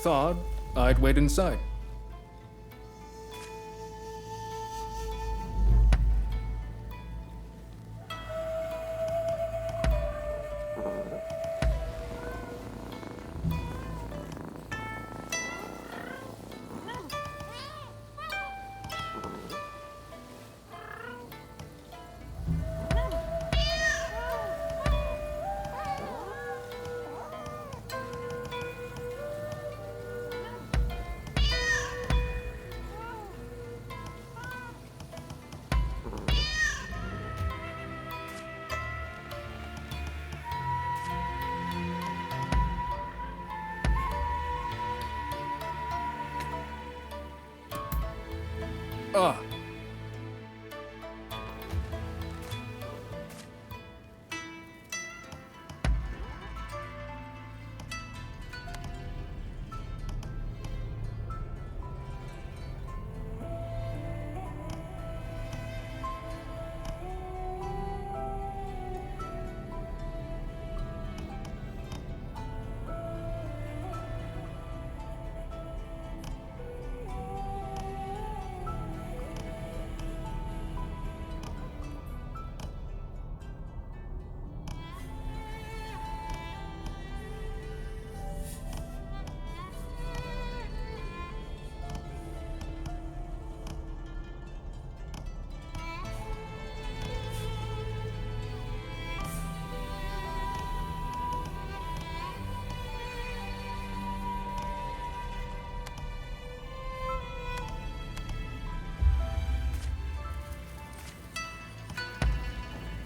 Thought I'd wait inside. Ah.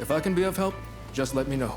If I can be of help, just let me know.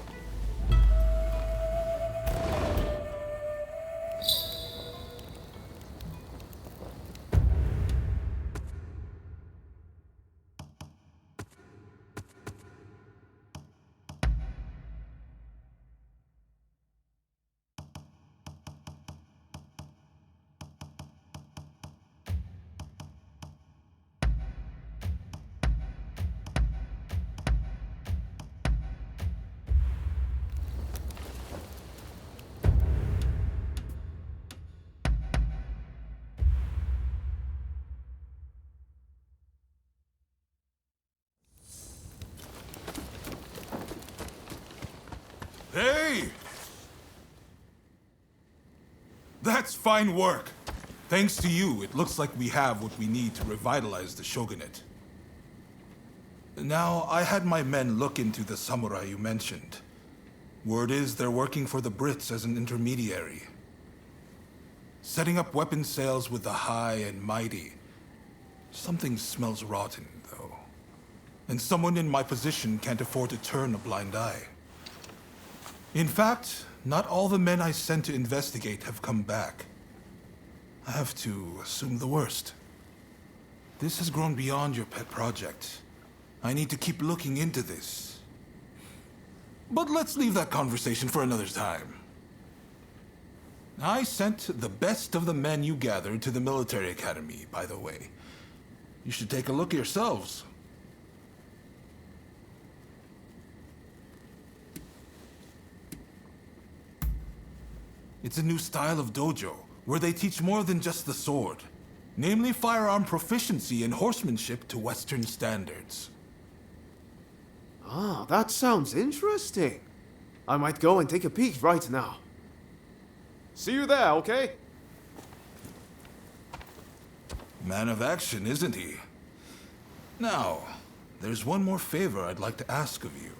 Hey! That's fine work. Thanks to you, it looks like we have what we need to revitalize the shogunate. Now, I had my men look into the samurai you mentioned. Word is they're working for the Brits as an intermediary. Setting up weapon sales with the high and mighty. Something smells rotten, though. And someone in my position can't afford to turn a blind eye. In fact, not all the men I sent to investigate have come back. I have to assume the worst. This has grown beyond your pet project. I need to keep looking into this. But let's leave that conversation for another time. I sent the best of the men you gathered to the military academy, by the way. You should take a look yourselves. It's a new style of dojo, where they teach more than just the sword. Namely, firearm proficiency and horsemanship to Western standards. Ah, that sounds interesting. I might go and take a peek right now. See you there, okay? Man of action, isn't he? Now, there's one more favor I'd like to ask of you.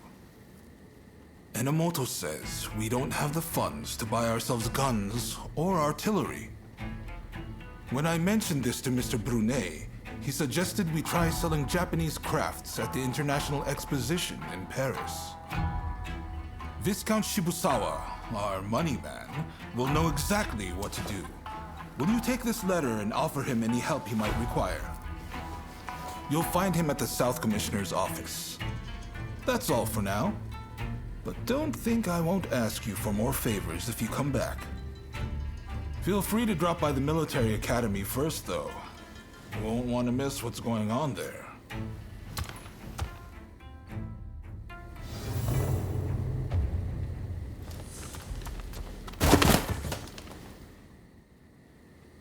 Enomoto says we don't have the funds to buy ourselves guns or artillery. When I mentioned this to Mr. Brunet, he suggested we try selling Japanese crafts at the International Exposition in Paris. Viscount Shibusawa, our money man, will know exactly what to do. Will you take this letter and offer him any help he might require? You'll find him at the South Commissioner's office. That's all for now. But don't think I won't ask you for more favors if you come back. Feel free to drop by the military academy first, though. You won't want to miss what's going on there.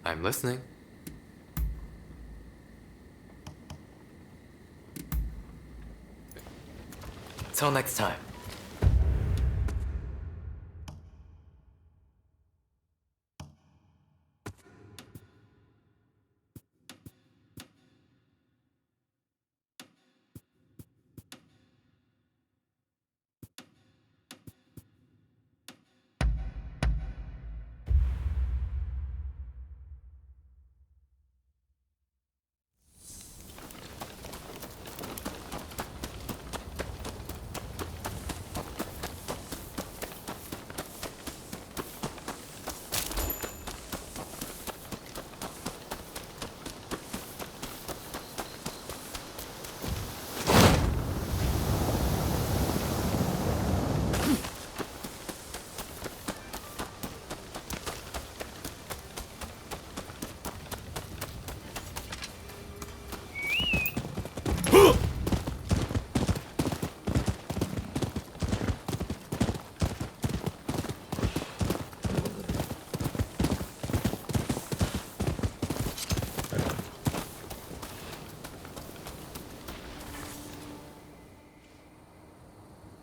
I'm listening. Till next time.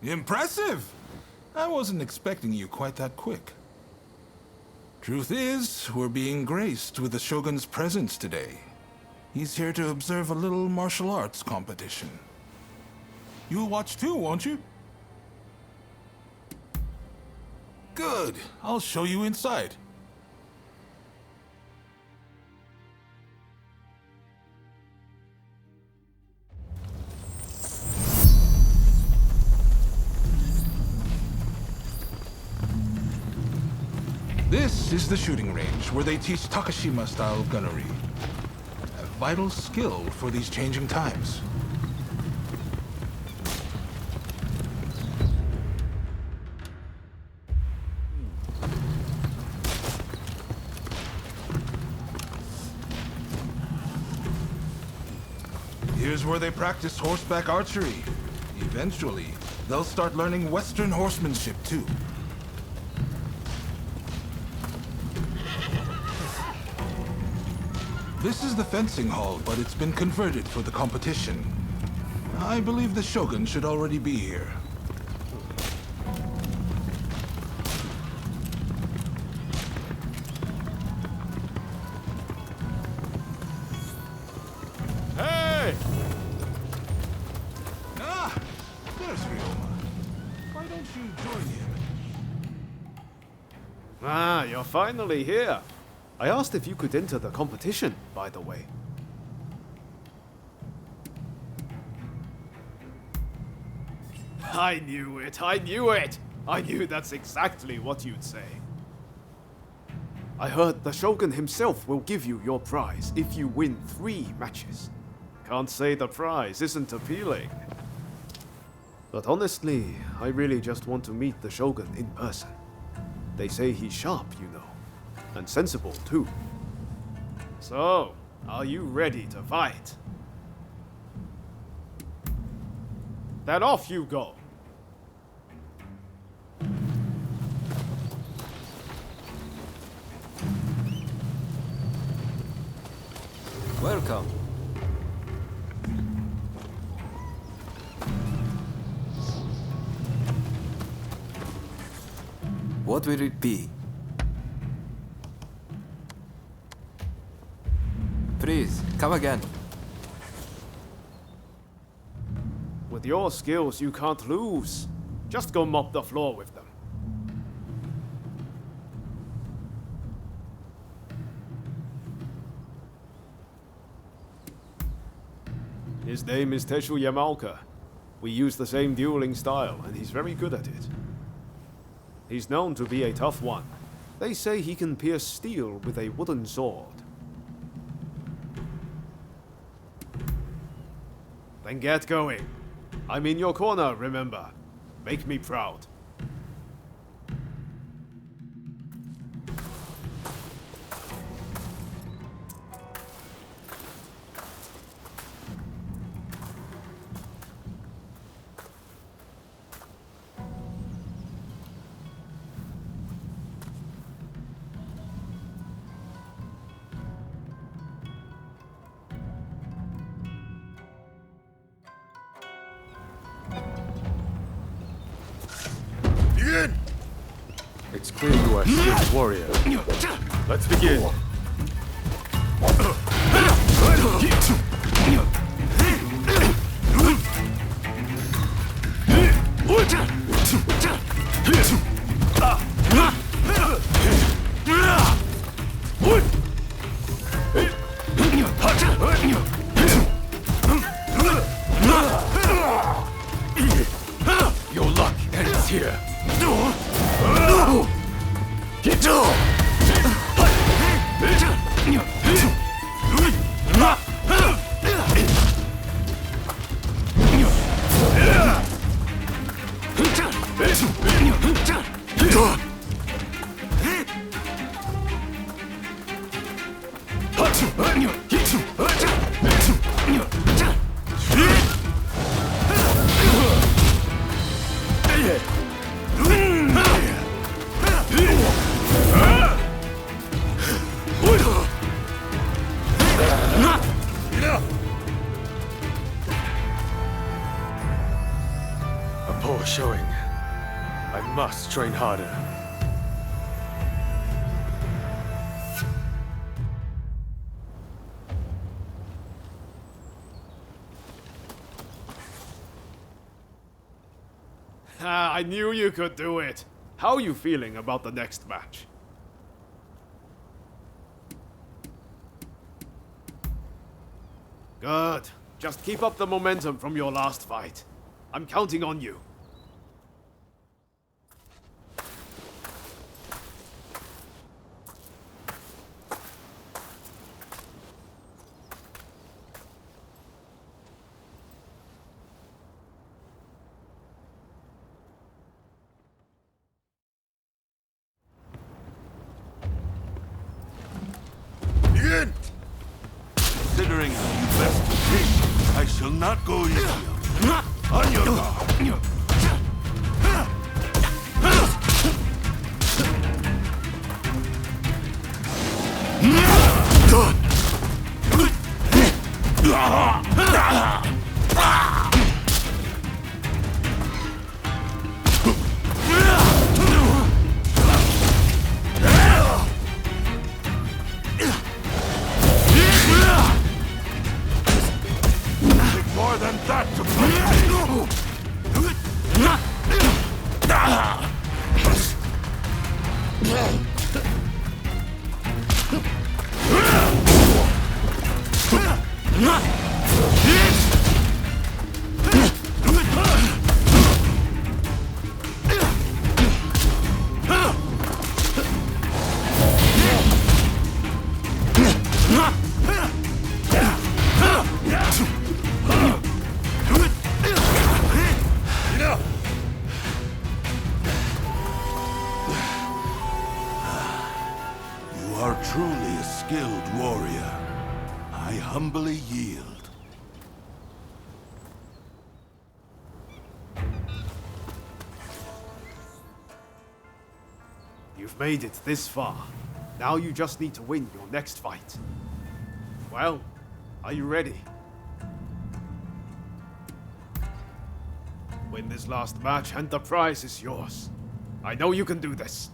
Impressive! I wasn't expecting you quite that quick. Truth is, we're being graced with the Shogun's presence today. He's here to observe a little martial arts competition. You'll watch too, won't you? Good. I'll show you inside. This is the shooting range where they teach Takashima-style gunnery. A vital skill for these changing times. Here's where they practice horseback archery. Eventually, they'll start learning Western horsemanship too. This is the fencing hall, but it's been converted for the competition. I believe the Shogun should already be here. Hey! Ah! There's Ryoma. Why don't you join him? Ah, you're finally here. I asked if you could enter the competition, by the way. I knew it! I knew it! I knew that's exactly what you'd say. I heard the Shogun himself will give you your prize if you win 3 matches. Can't say the prize isn't appealing. But honestly, I really just want to meet the Shogun in person. They say he's sharp, you know. And sensible, too. So, are you ready to fight? Then off you go! Welcome. What will it be? Please, come again. With your skills, you can't lose. Just go mop the floor with them. His name is Teshu Yamaoka. We use the same dueling style, and he's very good at it. He's known to be a tough one. They say he can pierce steel with a wooden sword. Then get going. I'm in your corner, remember. Make me proud. It's clear you are a skilled warrior. Let's begin. Your luck ends here. A poor showing. I must train harder. I knew you could do it. How are you feeling about the next match? Good. Just keep up the momentum from your last fight. I'm counting on you. Begin! Considering how you best compete, I shall not go easy on you. On your guard! More than that to You are truly a skilled warrior. I humbly yield. You've made it this far. Now you just need to win your next fight. Well, are you ready? Win this last match and the prize is yours. I know you can do this.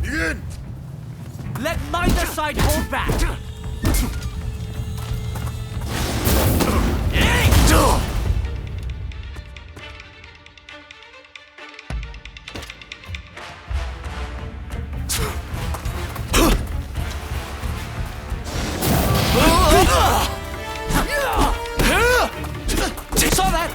Begin! Let neither side hold back. Saw that.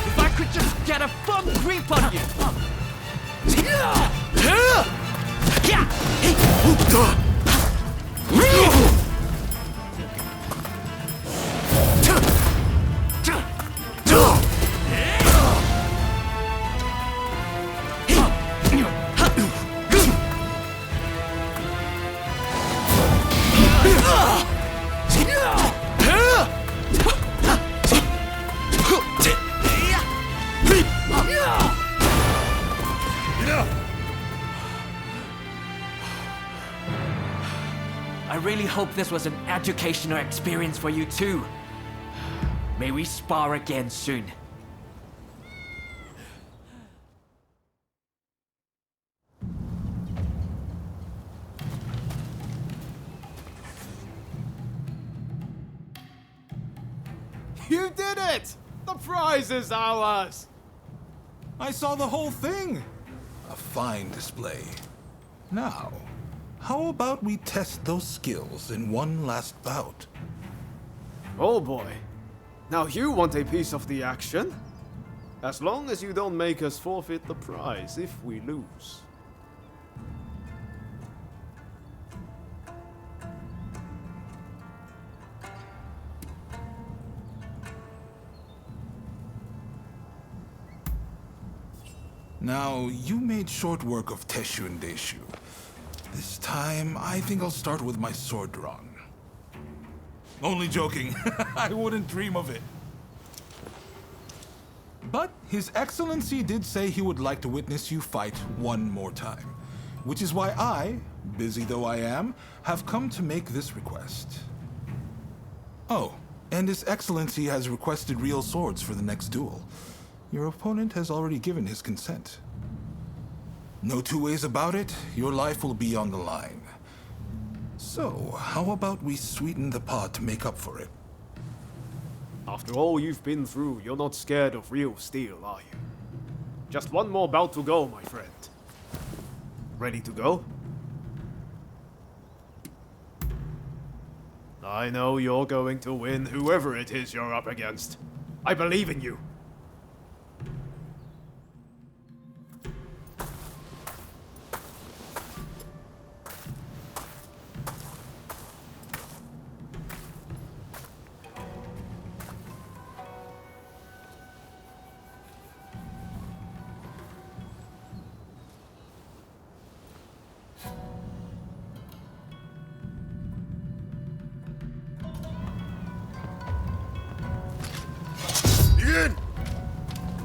If I could just get a firm grip on you. Yeah. hope this was an educational experience for you too. May we spar again soon. You did it! The prize is ours! I saw the whole thing. A fine display. Now, how about we test those skills in one last bout? Oh boy. Now you want a piece of the action? As long as you don't make us forfeit the prize if we lose. Now, you made short work of Teshu and Deshu. This time, I think I'll start with my sword drawn. Only joking. I wouldn't dream of it. But His Excellency did say he would like to witness you fight one more time. Which is why I, busy though I am, have come to make this request. Oh, and His Excellency has requested real swords for the next duel. Your opponent has already given his consent. No two ways about it, your life will be on the line. So, how about we sweeten the pot to make up for it? After all you've been through, you're not scared of real steel, are you? Just one more bout to go, my friend. Ready to go? I know you're going to win whoever it is you're up against. I believe in you.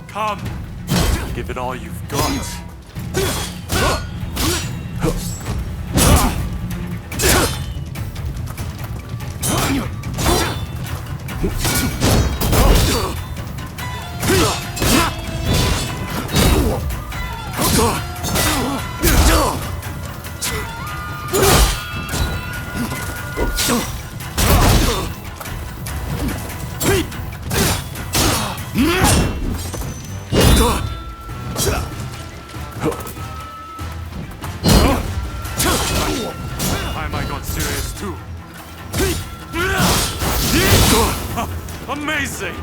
Come! Give it all you've got. Time I got serious too. Amazing!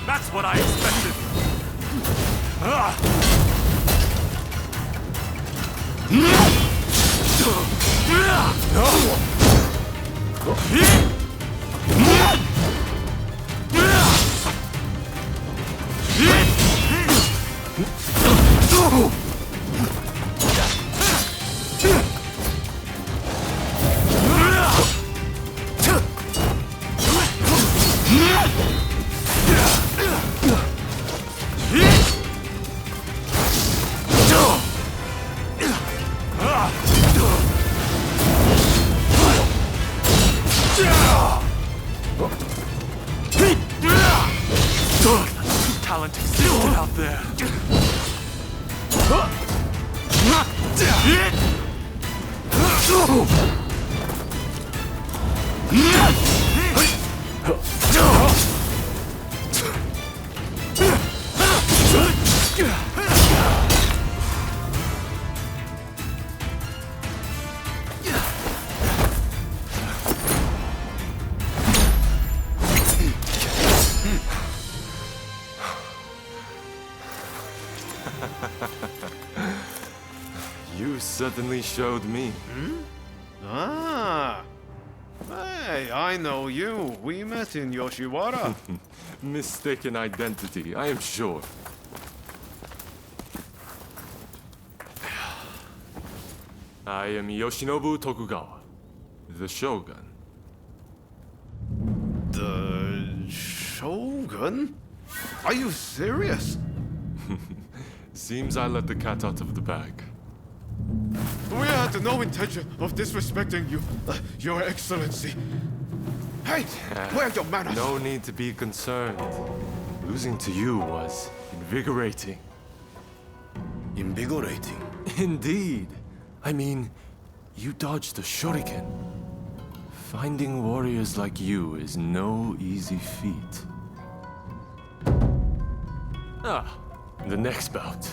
That's what I expected. Talent existed out there. You certainly showed me. Ah. Hey, I know you. We met in Yoshiwara. Mistaken identity, I am sure. I am Yoshinobu Tokugawa, the Shogun. The Shogun? gun? Are you serious? Seems I let the cat out of the bag. We had no intention of disrespecting you, Your Excellency. Hey, where are your manners? No need to be concerned. Losing to you was invigorating. Invigorating. Indeed. I mean, you dodged a shuriken. Finding warriors like you is no easy feat. Ah, the next bout.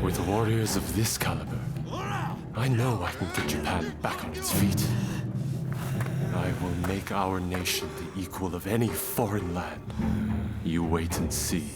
With warriors of this caliber, I know I can get Japan back on its feet. I will make our nation the equal of any foreign land. You wait and see.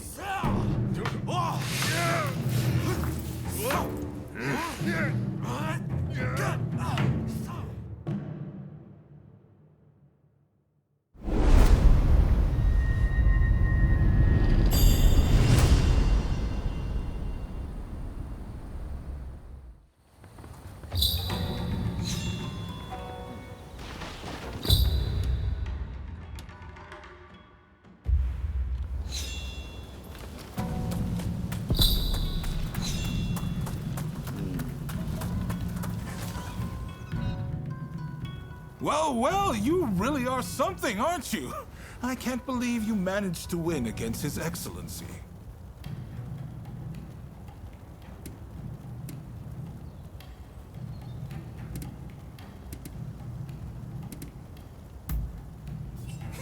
Well, well, you really are something, aren't you? I can't believe you managed to win against His Excellency.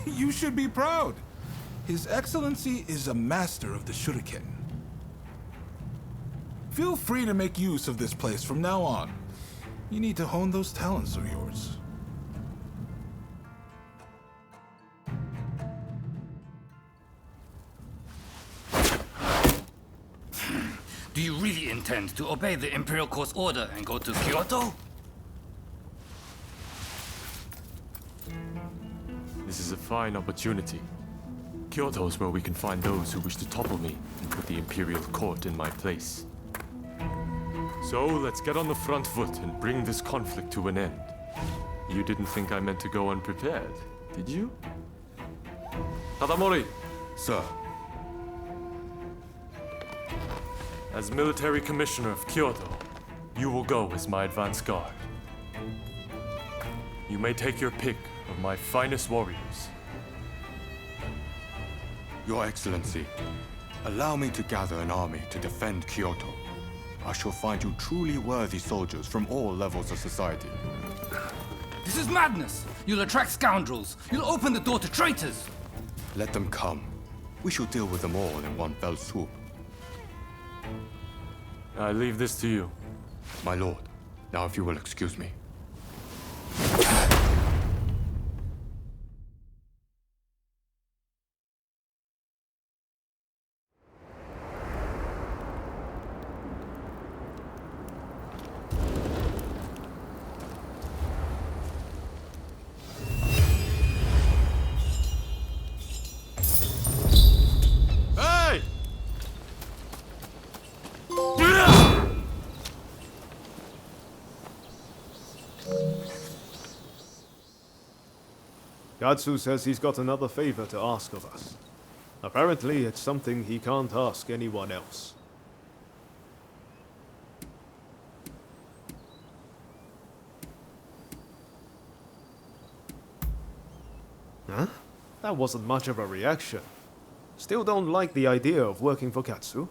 You should be proud. His Excellency is a master of the shuriken. Feel free to make use of this place from now on. You need to hone those talents of yours. Do you really intend to obey the Imperial Court's order and go to Kyoto? This is a fine opportunity. Kyoto is where we can find those who wish to topple me and put the Imperial Court in my place. So let's get on the front foot and bring this conflict to an end. You didn't think I meant to go unprepared, did you? Tadamori! Sir, As military commissioner of Kyoto, you will go as my advance guard. You may take your pick of my finest warriors. Your Excellency, allow me to gather an army to defend Kyoto. I shall find you truly worthy soldiers from all levels of society. This is madness! You'll attract scoundrels! You'll open the door to traitors! Let them come. We shall deal with them all in one fell swoop. I leave this to you. My lord, now if you will excuse me. Hey! Katsu says he's got another favor to ask of us. Apparently, it's something he can't ask anyone else. Huh? That wasn't much of a reaction. Still don't like the idea of working for Katsu?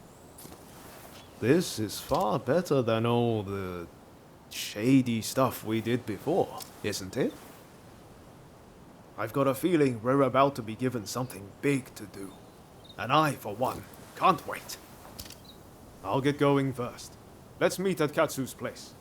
This is far better than all the shady stuff we did before, isn't it? I've got a feeling we're about to be given something big to do. And I, for one, can't wait. I'll get going first. Let's meet at Katsu's place.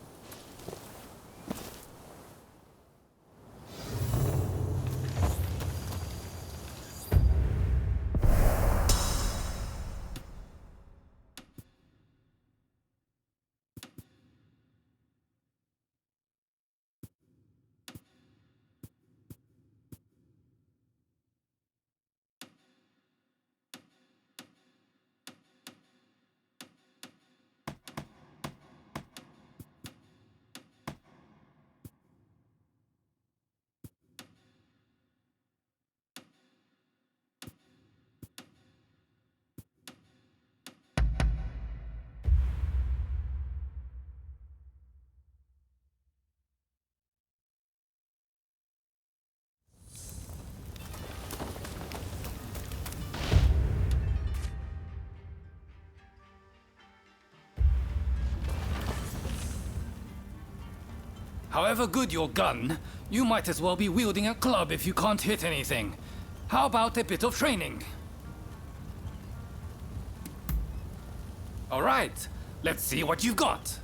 However good your gun, you might as well be wielding a club if you can't hit anything. How about a bit of training? All right, let's see what you've got.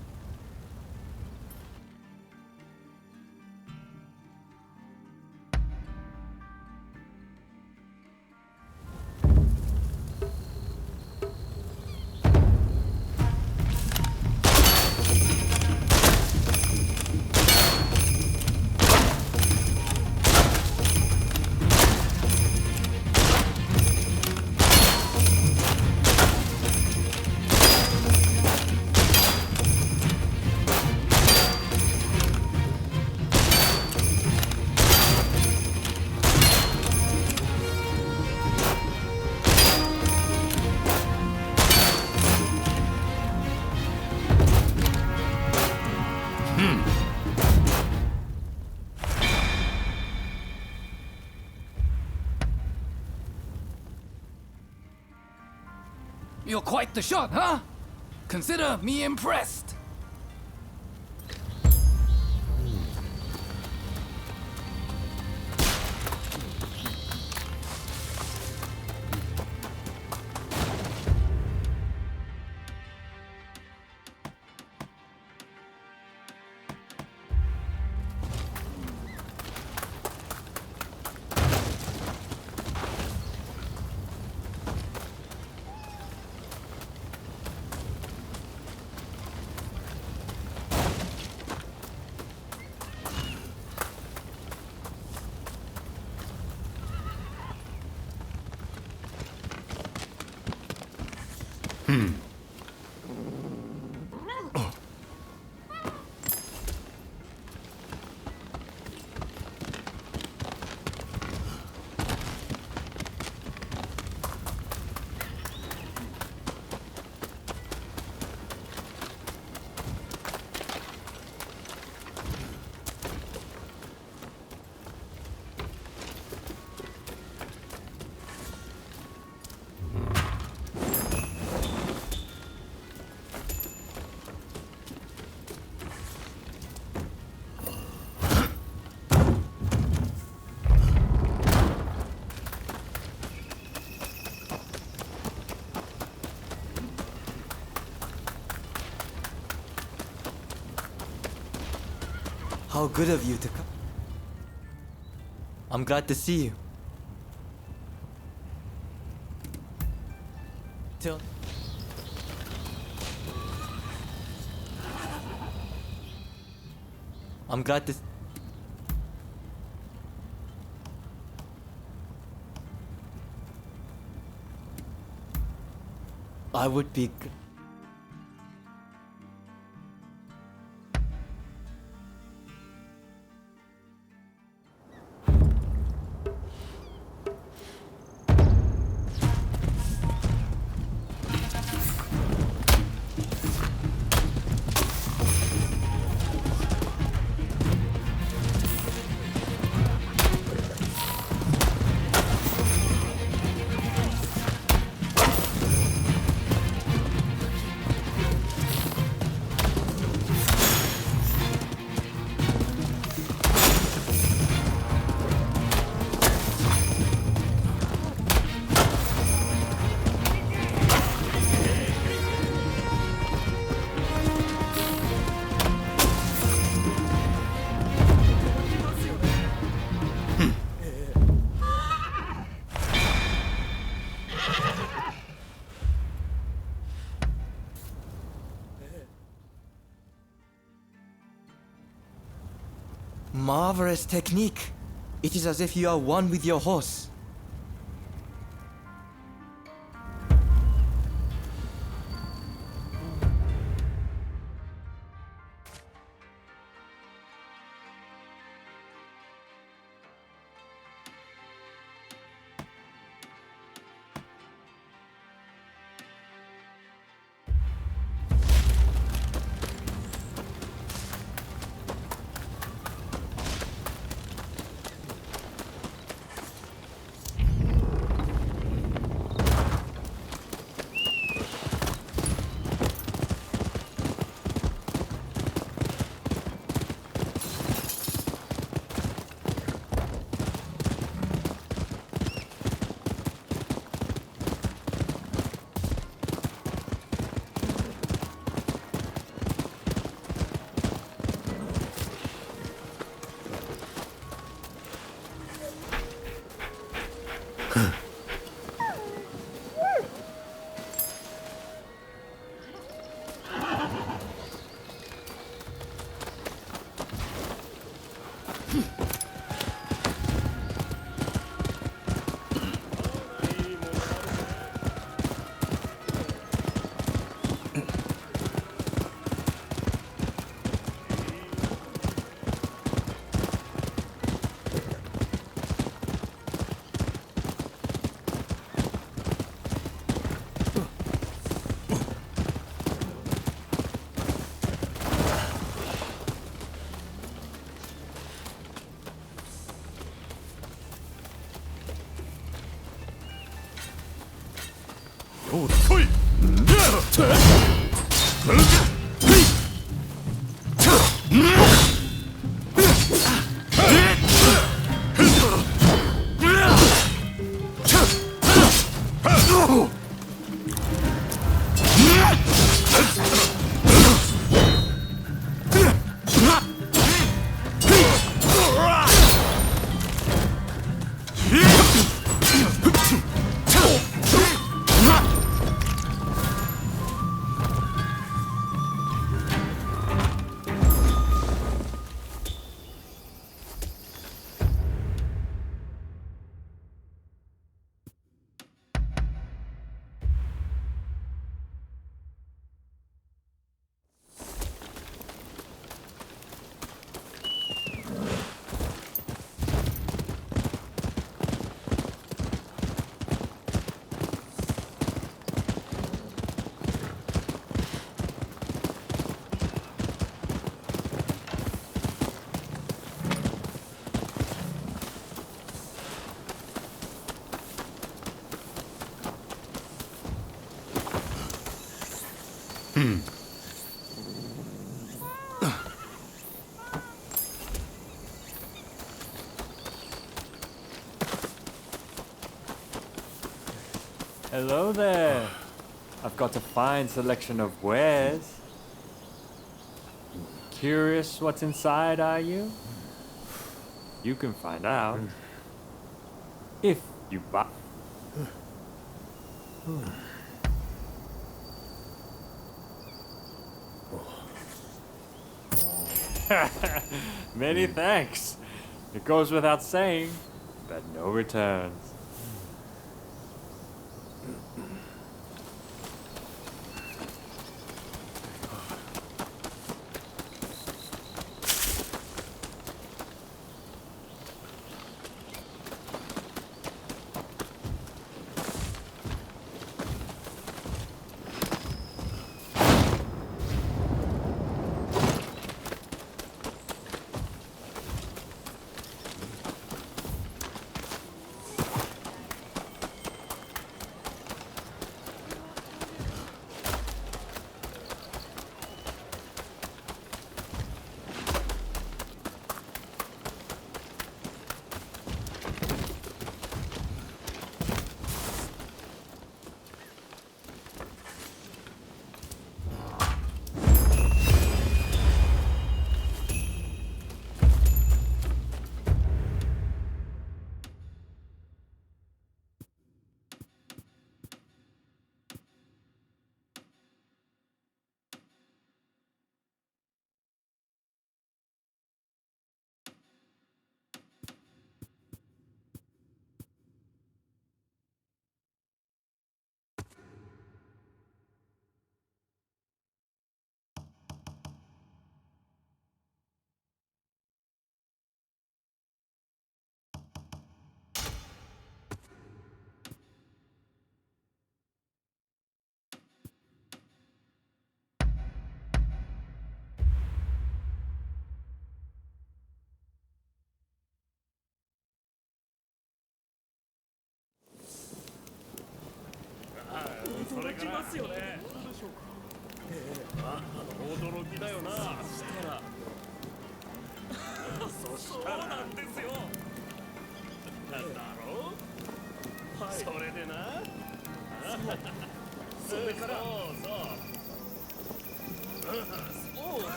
You're quite the shot, huh? Consider me impressed. How good of you to come. I'm glad to see you. Till. I'm glad to. I would be. Marvelous technique. It is as if you are one with your horse. Hello there. I've got a fine selection of wares. Curious what's inside, are you? You can find out. If you buy. Many thanks. It goes without saying, but no returns.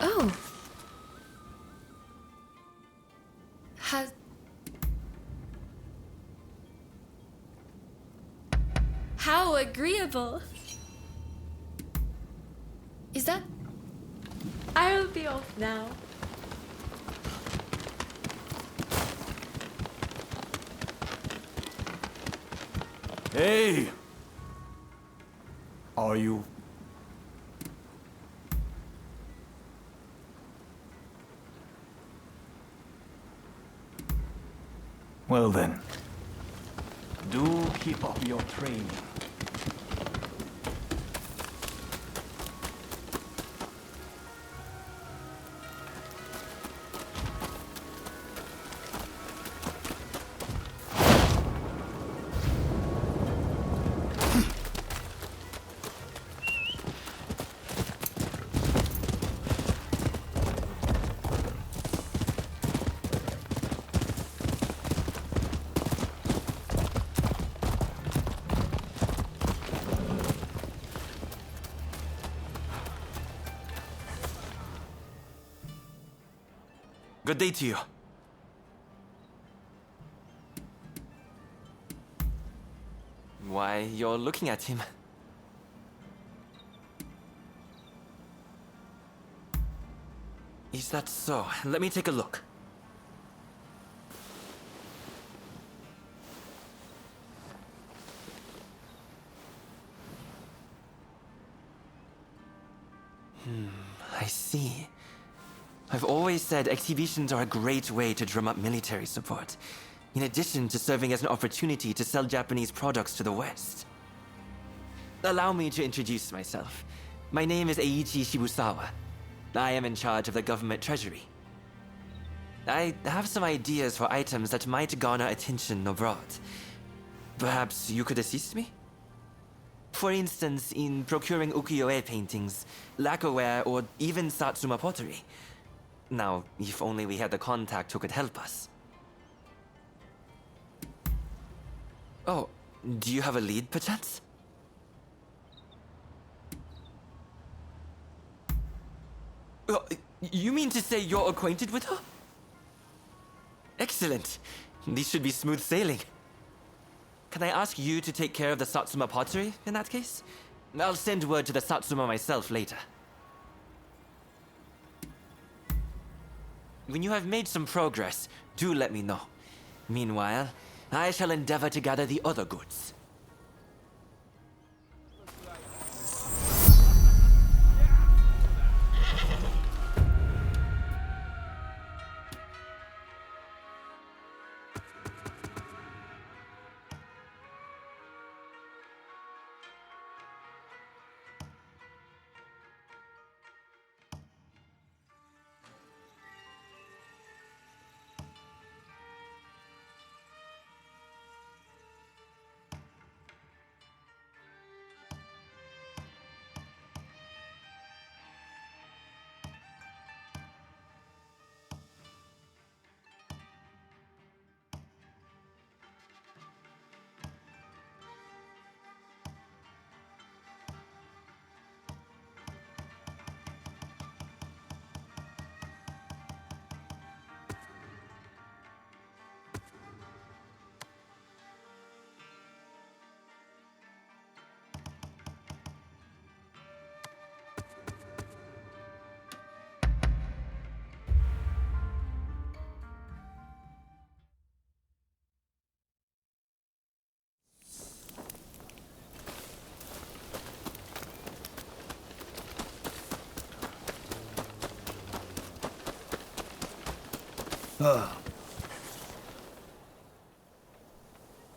Oh. Has... How agreeable. Is that... I'll be off now. Hey! Are you... Well then, do keep up your training. Good day to you. Why, you're looking at him. Is that so? Let me take a look. I see. I've always said exhibitions are a great way to drum up military support, in addition to serving as an opportunity to sell Japanese products to the West. Allow me to introduce myself. My name is Eiichi Shibusawa. I am in charge of the government treasury. I have some ideas for items that might garner attention abroad. Perhaps you could assist me? For instance, in procuring ukiyo-e paintings, lacquerware, or even Satsuma pottery. Now, if only we had the contact who could help us. Oh, do you have a lead, perchance? You mean to say you're acquainted with her? Excellent. This should be smooth sailing. Can I ask you to take care of the Satsuma pottery, in that case? I'll send word to the Satsuma myself later. When you have made some progress, do let me know. Meanwhile, I shall endeavor to gather the other goods.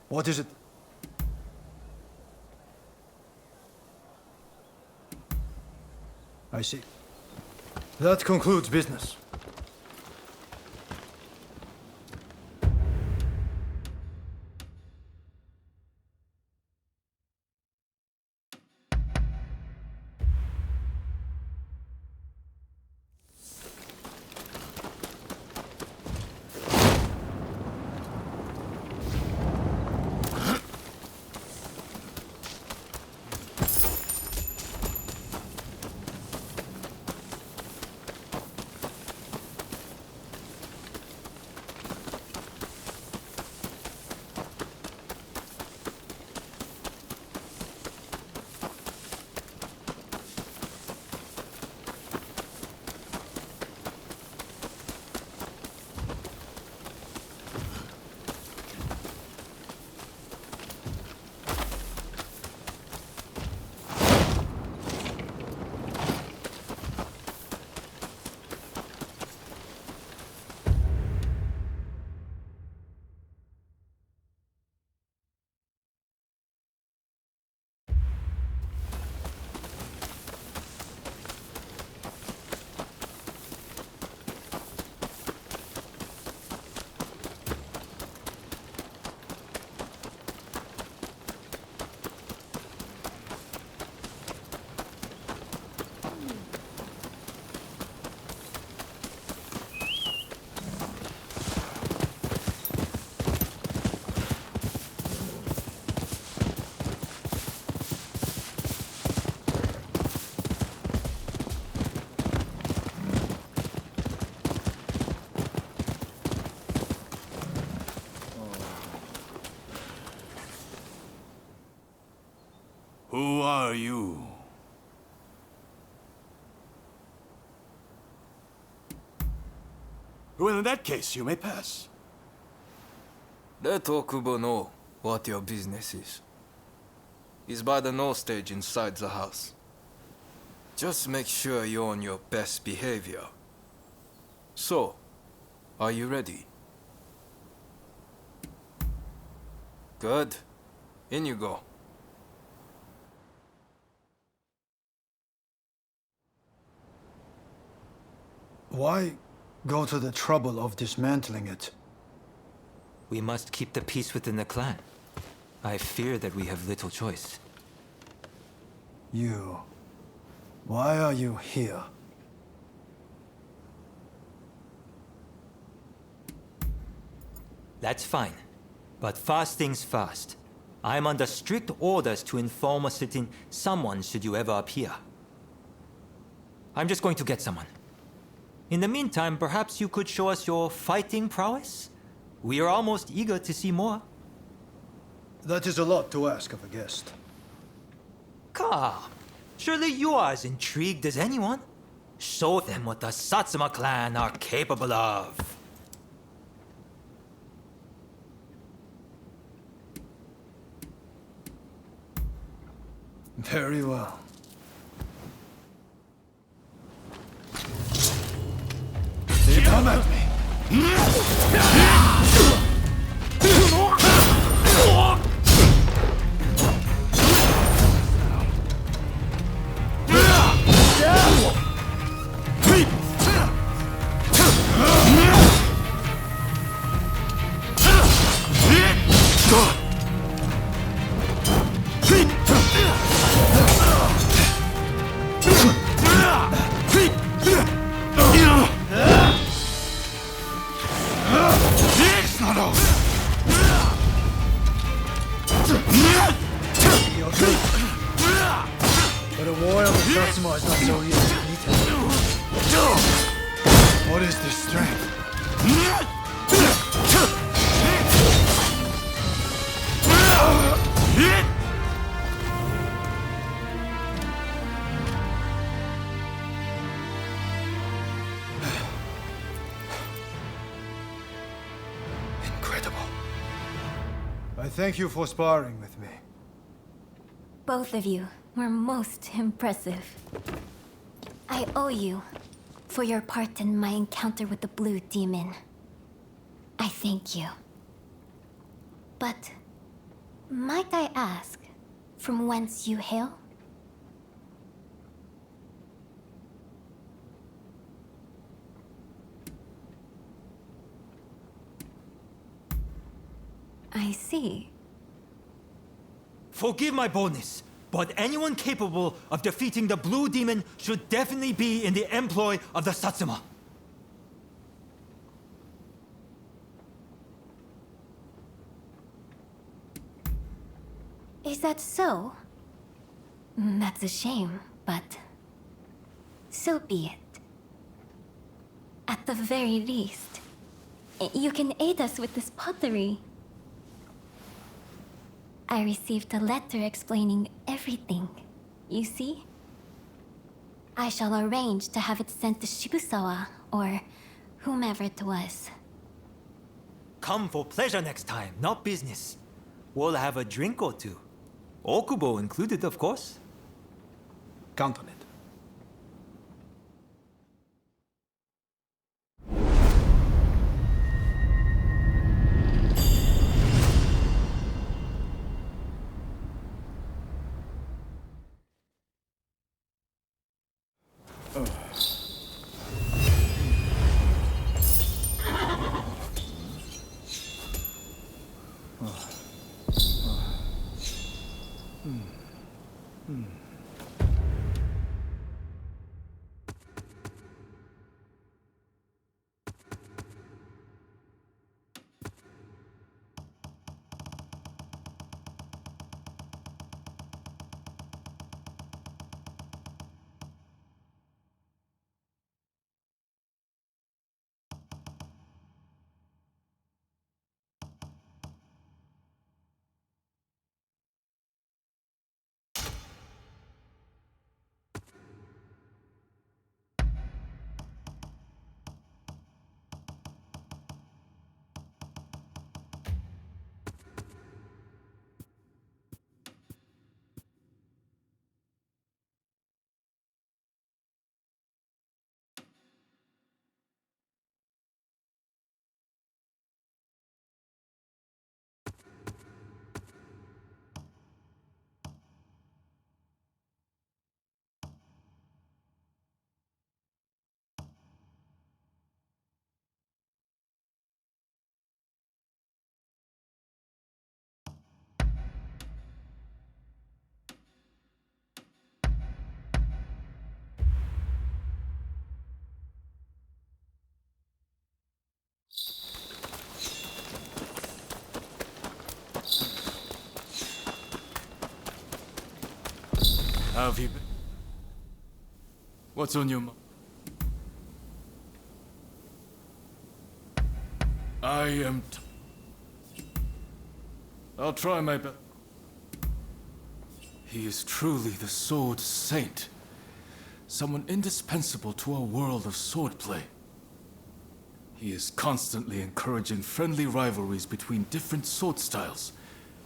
What is it? I see. That concludes business. Who are you? Well, in that case, you may pass. Let Okubo know what your business is. He's by the no stage inside the house. Just make sure you're on your best behavior. So, are you ready? Good. In you go. Why go to the trouble of dismantling it? We must keep the peace within the clan. I fear that we have little choice. You... Why are you here? That's fine. But first things first. I'm under strict orders to inform a certain someone should you ever appear. I'm just going to get someone. In the meantime, perhaps you could show us your fighting prowess? We are almost eager to see more. That is a lot to ask of a guest. Come. Surely you are as intrigued as anyone. Show them what the Satsuma clan are capable of. Very well. They come at me. It's not over. But a warrior of Satsuma is not so easy to beat. What is this strength? Incredible. I thank you for sparring with me. Both of you were most impressive. I owe you for your part in my encounter with the Blue Demon. I thank you. But might I ask from whence you hail? I see. Forgive my boldness, but anyone capable of defeating the Blue Demon should definitely be in the employ of the Satsuma. Is that so? That's a shame, but so be it. At the very least, you can aid us with this pottery. I received a letter explaining everything, you see? I shall arrange to have it sent to Shibusawa, or whomever it was. Come for pleasure next time, not business. We'll have a drink or two. Okubo included, of course. Count on it. How have you been? What's on your mind? I am I'll try my best. He is truly the Sword Saint. Someone indispensable to a world of swordplay. He is constantly encouraging friendly rivalries between different sword styles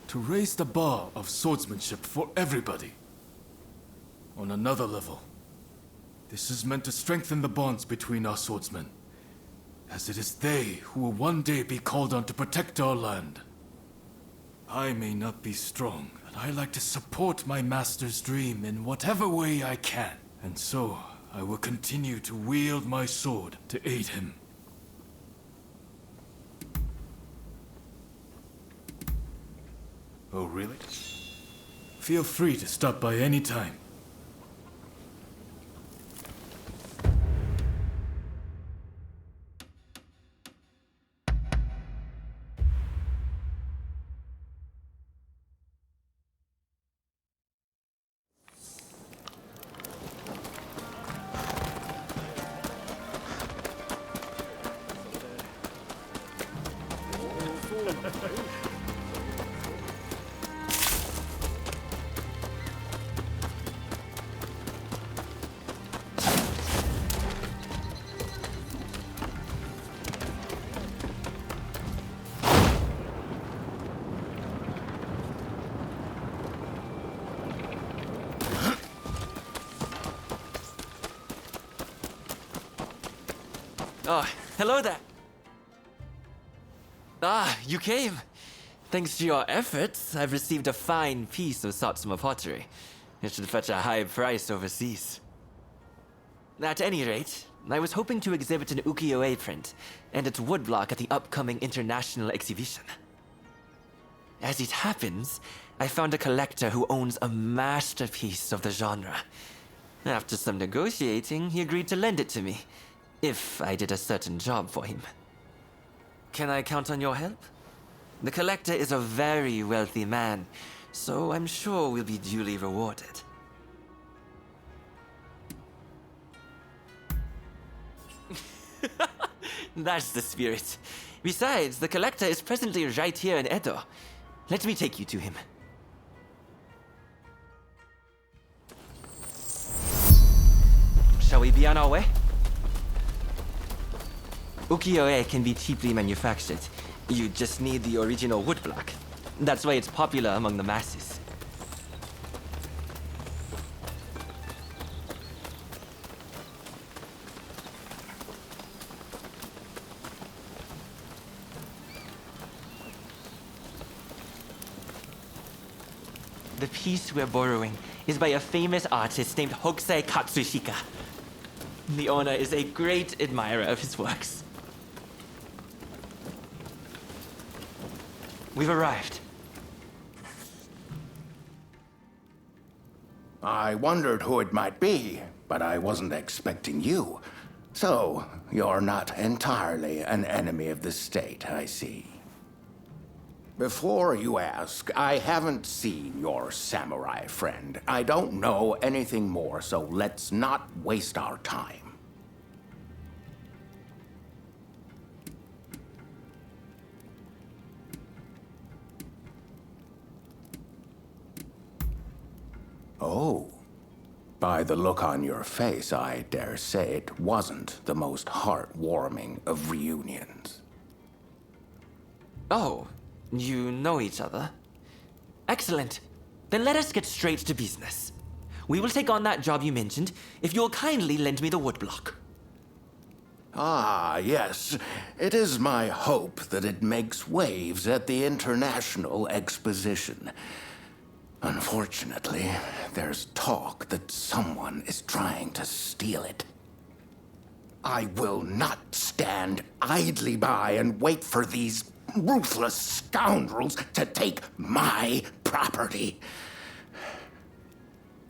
to raise the bar of swordsmanship for everybody. On another level, this is meant to strengthen the bonds between our swordsmen, as it is they who will one day be called on to protect our land. I may not be strong, but I like to support my master's dream in whatever way I can. And so, I will continue to wield my sword to aid him. Oh, really? Feel free to stop by any time. Oh, hello there. Ah, you came. Thanks to your efforts, I've received a fine piece of Satsuma pottery. It should fetch a high price overseas. At any rate, I was hoping to exhibit an ukiyo-e print and its woodblock at the upcoming international exhibition. As it happens, I found a collector who owns a masterpiece of the genre. After some negotiating, he agreed to lend it to me, if I did a certain job for him. Can I count on your help? The collector is a very wealthy man, so I'm sure we'll be duly rewarded. That's the spirit. Besides, the collector is presently right here in Edo. Let me take you to him. Shall we be on our way? Ukiyo-e can be cheaply manufactured. You just need the original woodblock. That's why it's popular among the masses. The piece we're borrowing is by a famous artist named Hokusai Katsushika. The owner is a great admirer of his works. We've arrived. I wondered who it might be, but I wasn't expecting you. So, you're not entirely an enemy of the state, I see. Before you ask, I haven't seen your samurai friend. I don't know anything more, so let's not waste our time. Oh. By the look on your face, I dare say it wasn't the most heartwarming of reunions. Oh, you know each other? Excellent. Then let us get straight to business. We will take on that job you mentioned if you'll kindly lend me the woodblock. Ah, yes. It is my hope that it makes waves at the International Exposition. Unfortunately, there's talk that someone is trying to steal it. I will not stand idly by and wait for these ruthless scoundrels to take my property.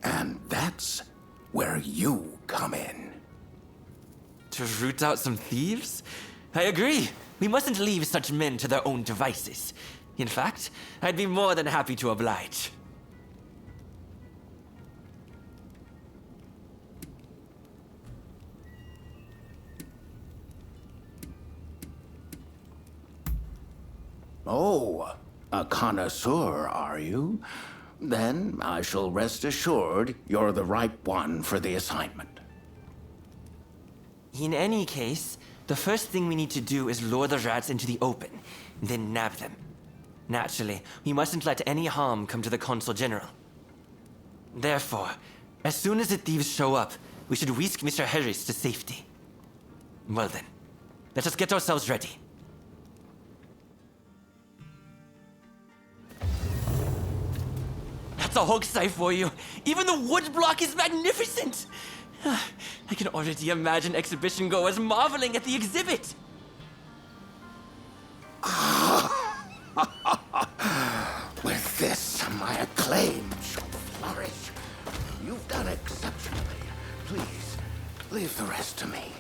And that's where you come in. To root out some thieves? I agree. We mustn't leave such men to their own devices. In fact, I'd be more than happy to oblige. Oh, a connoisseur, are you? Then I shall rest assured you're the right one for the assignment. In any case, the first thing we need to do is lure the rats into the open, then nab them. Naturally, we mustn't let any harm come to the Consul General. Therefore, as soon as the thieves show up, we should whisk Mr. Harris to safety. Well then, let us get ourselves ready. That's a hoaxie for you. Even the wood block is magnificent. I can already imagine exhibition goers marveling at the exhibit. With this, my acclaim shall flourish. You've done exceptionally. Please, leave the rest to me.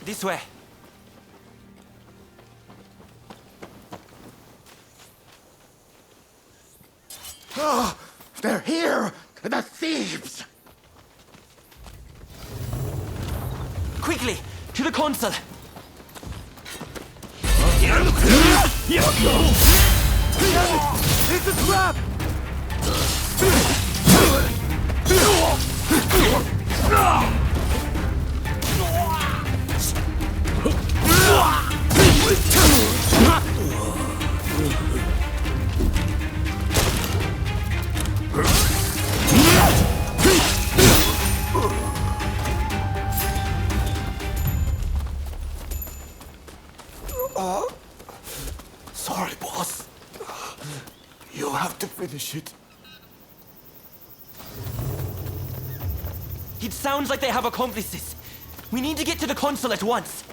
This way. Oh, they're here! The thieves! Quickly, to the consul! It's a trap! Sorry, boss. You have to finish it. It sounds like they have accomplices. We need to get to the consul at once.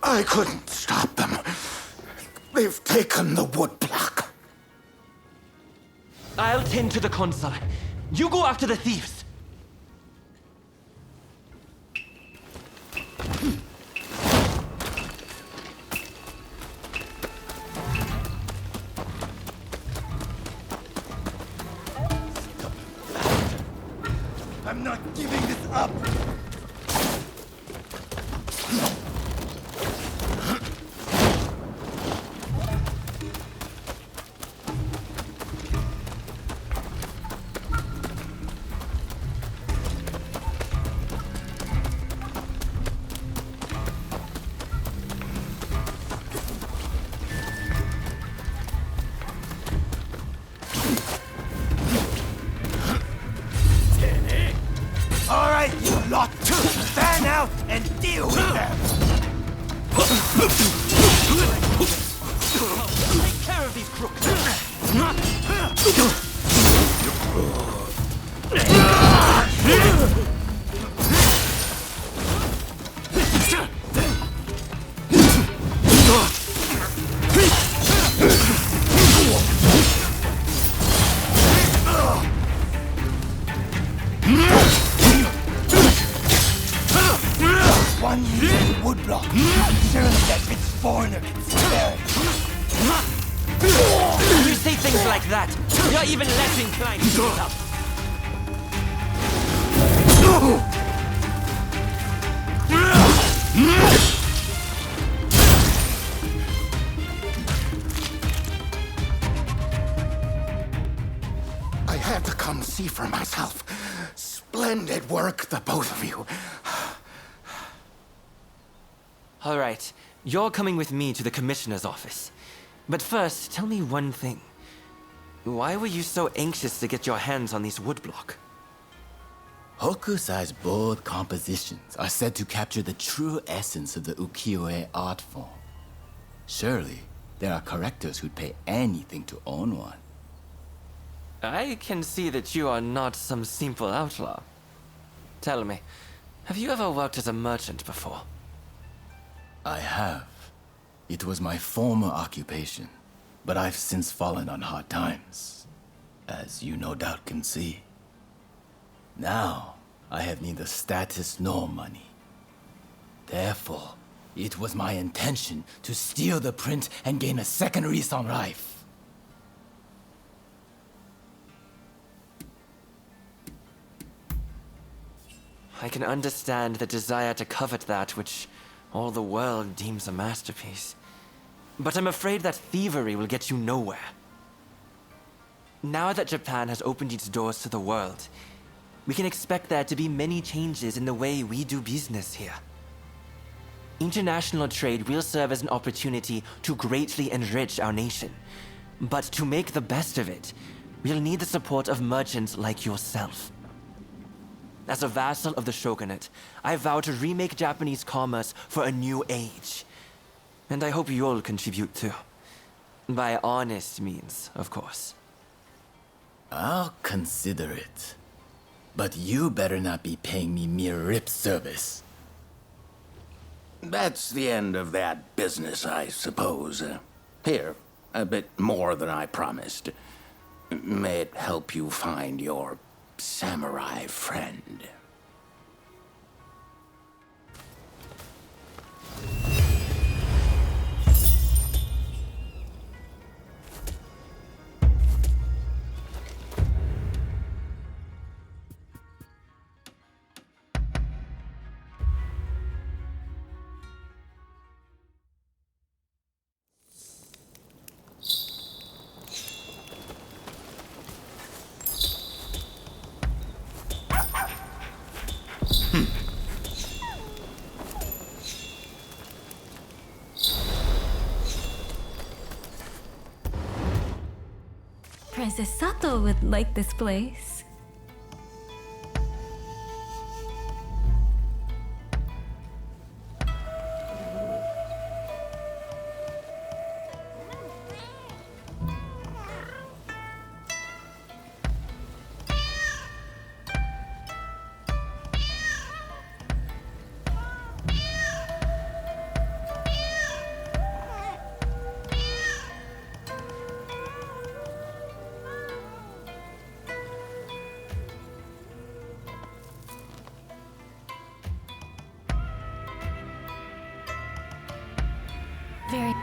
I couldn't stop them. They've taken the wood block. I'll tend to the consul. You go after the thieves. I'm not giving this up! All right, you lot, stand out and deal with them! Take care of these crooks. One using woodblock. Surely that bitch foreigner can spare it. You say things like that, you're even less inclined to do stuff. I had to come see for myself. Splendid work, the both of you. All right, you're coming with me to the commissioner's office. But first, tell me one thing. Why were you so anxious to get your hands on these woodblock? Hokusai's bold compositions are said to capture the true essence of the ukiyo-e art form. Surely, there are collectors who'd pay anything to own one. I can see that you are not some simple outlaw. Tell me, have you ever worked as a merchant before? I have. It was my former occupation, but I've since fallen on hard times, as you no doubt can see. Now, I have neither status nor money. Therefore, It was my intention to steal the print and gain a second lease on life. I can understand the desire to covet that which all the world deems a masterpiece. But I'm afraid that thievery will get you nowhere. Now that Japan has opened its doors to the world, we can expect there to be many changes in the way we do business here. International trade will serve as an opportunity to greatly enrich our nation. But to make the best of it, we'll need the support of merchants like yourself. As a vassal of the shogunate, I vow to remake Japanese commerce for a new age. And I hope you'll contribute too. By honest means, of course. I'll consider it. But you better not be paying me mere lip service. That's the end of that business, I suppose. Here, a bit more than I promised. May it help you find your samurai friend. Princess Sato would like this place. Very.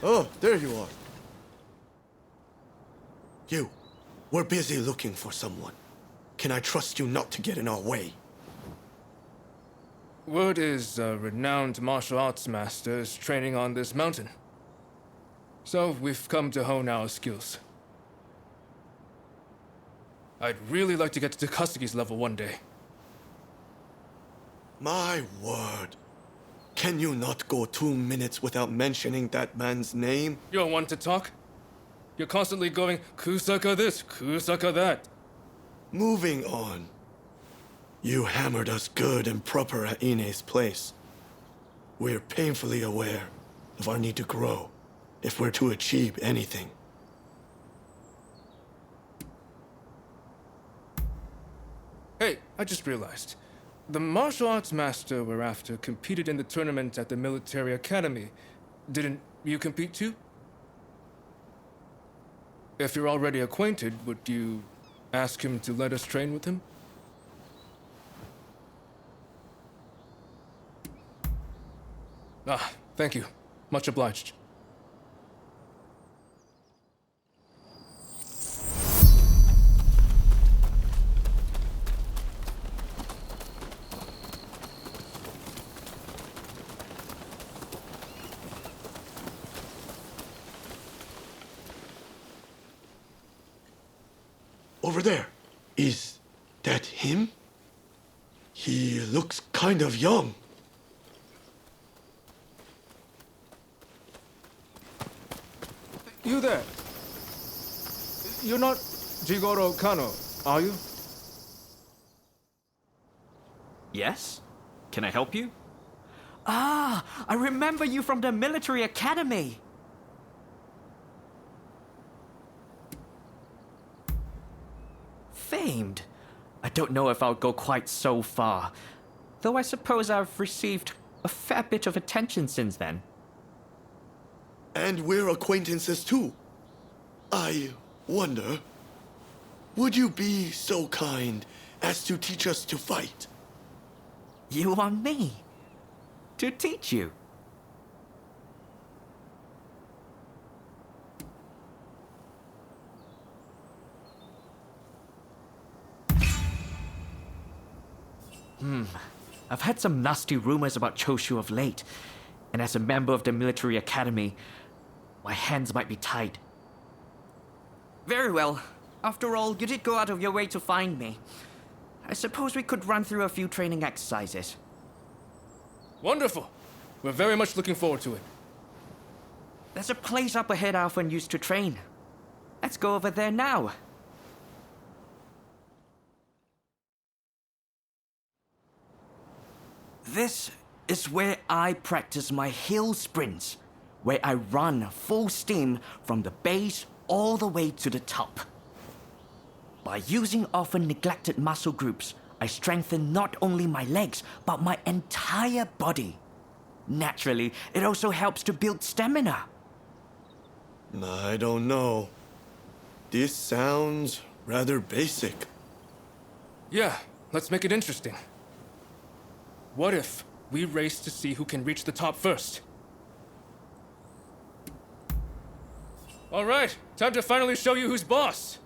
Oh, there you are. You, we're busy looking for someone. Can I trust you not to get in our way? Word is a renowned martial arts master is training on this mountain. So we've come to hone our skills. I'd really like to get to Takasaki's level one day. My word. Can you not go 2 minutes without mentioning that man's name? You don't want to talk? You're constantly going, Kusaka this, Kusaka that. Moving on. You hammered us good and proper at Ine's place. We're painfully aware of our need to grow if we're to achieve anything. Hey, I just realized. The martial arts master we're after competed in the tournament at the military academy. Didn't you compete too? If you're already acquainted, would you ask him to let us train with him? Ah, thank you. Much obliged. over there. Is that him? He looks kind of young. You there? You're not Jigoro Kano, are you? Yes? Can I help you? Ah, I remember you from the military academy. Famed. I don't know if I'll go quite so far, though I suppose I've received a fair bit of attention since then. And we're acquaintances too. I wonder, would you be so kind as to teach us to fight? You want me to teach you? I've had some nasty rumors about Choshu of late, and as a member of the military academy, my hands might be tied. Very well. After all, you did go out of your way to find me. I suppose we could run through a few training exercises. Wonderful. We're very much looking forward to it. There's a place up ahead I often used to train. Let's go over there now. This is where I practice my hill sprints, where I run full steam from the base all the way to the top. By using often neglected muscle groups, I strengthen not only my legs, but my entire body. Naturally, it also helps to build stamina. I don't know. This sounds rather basic. Yeah, let's make it interesting. What if we race to see who can reach the top first? All right, time to finally show you who's boss.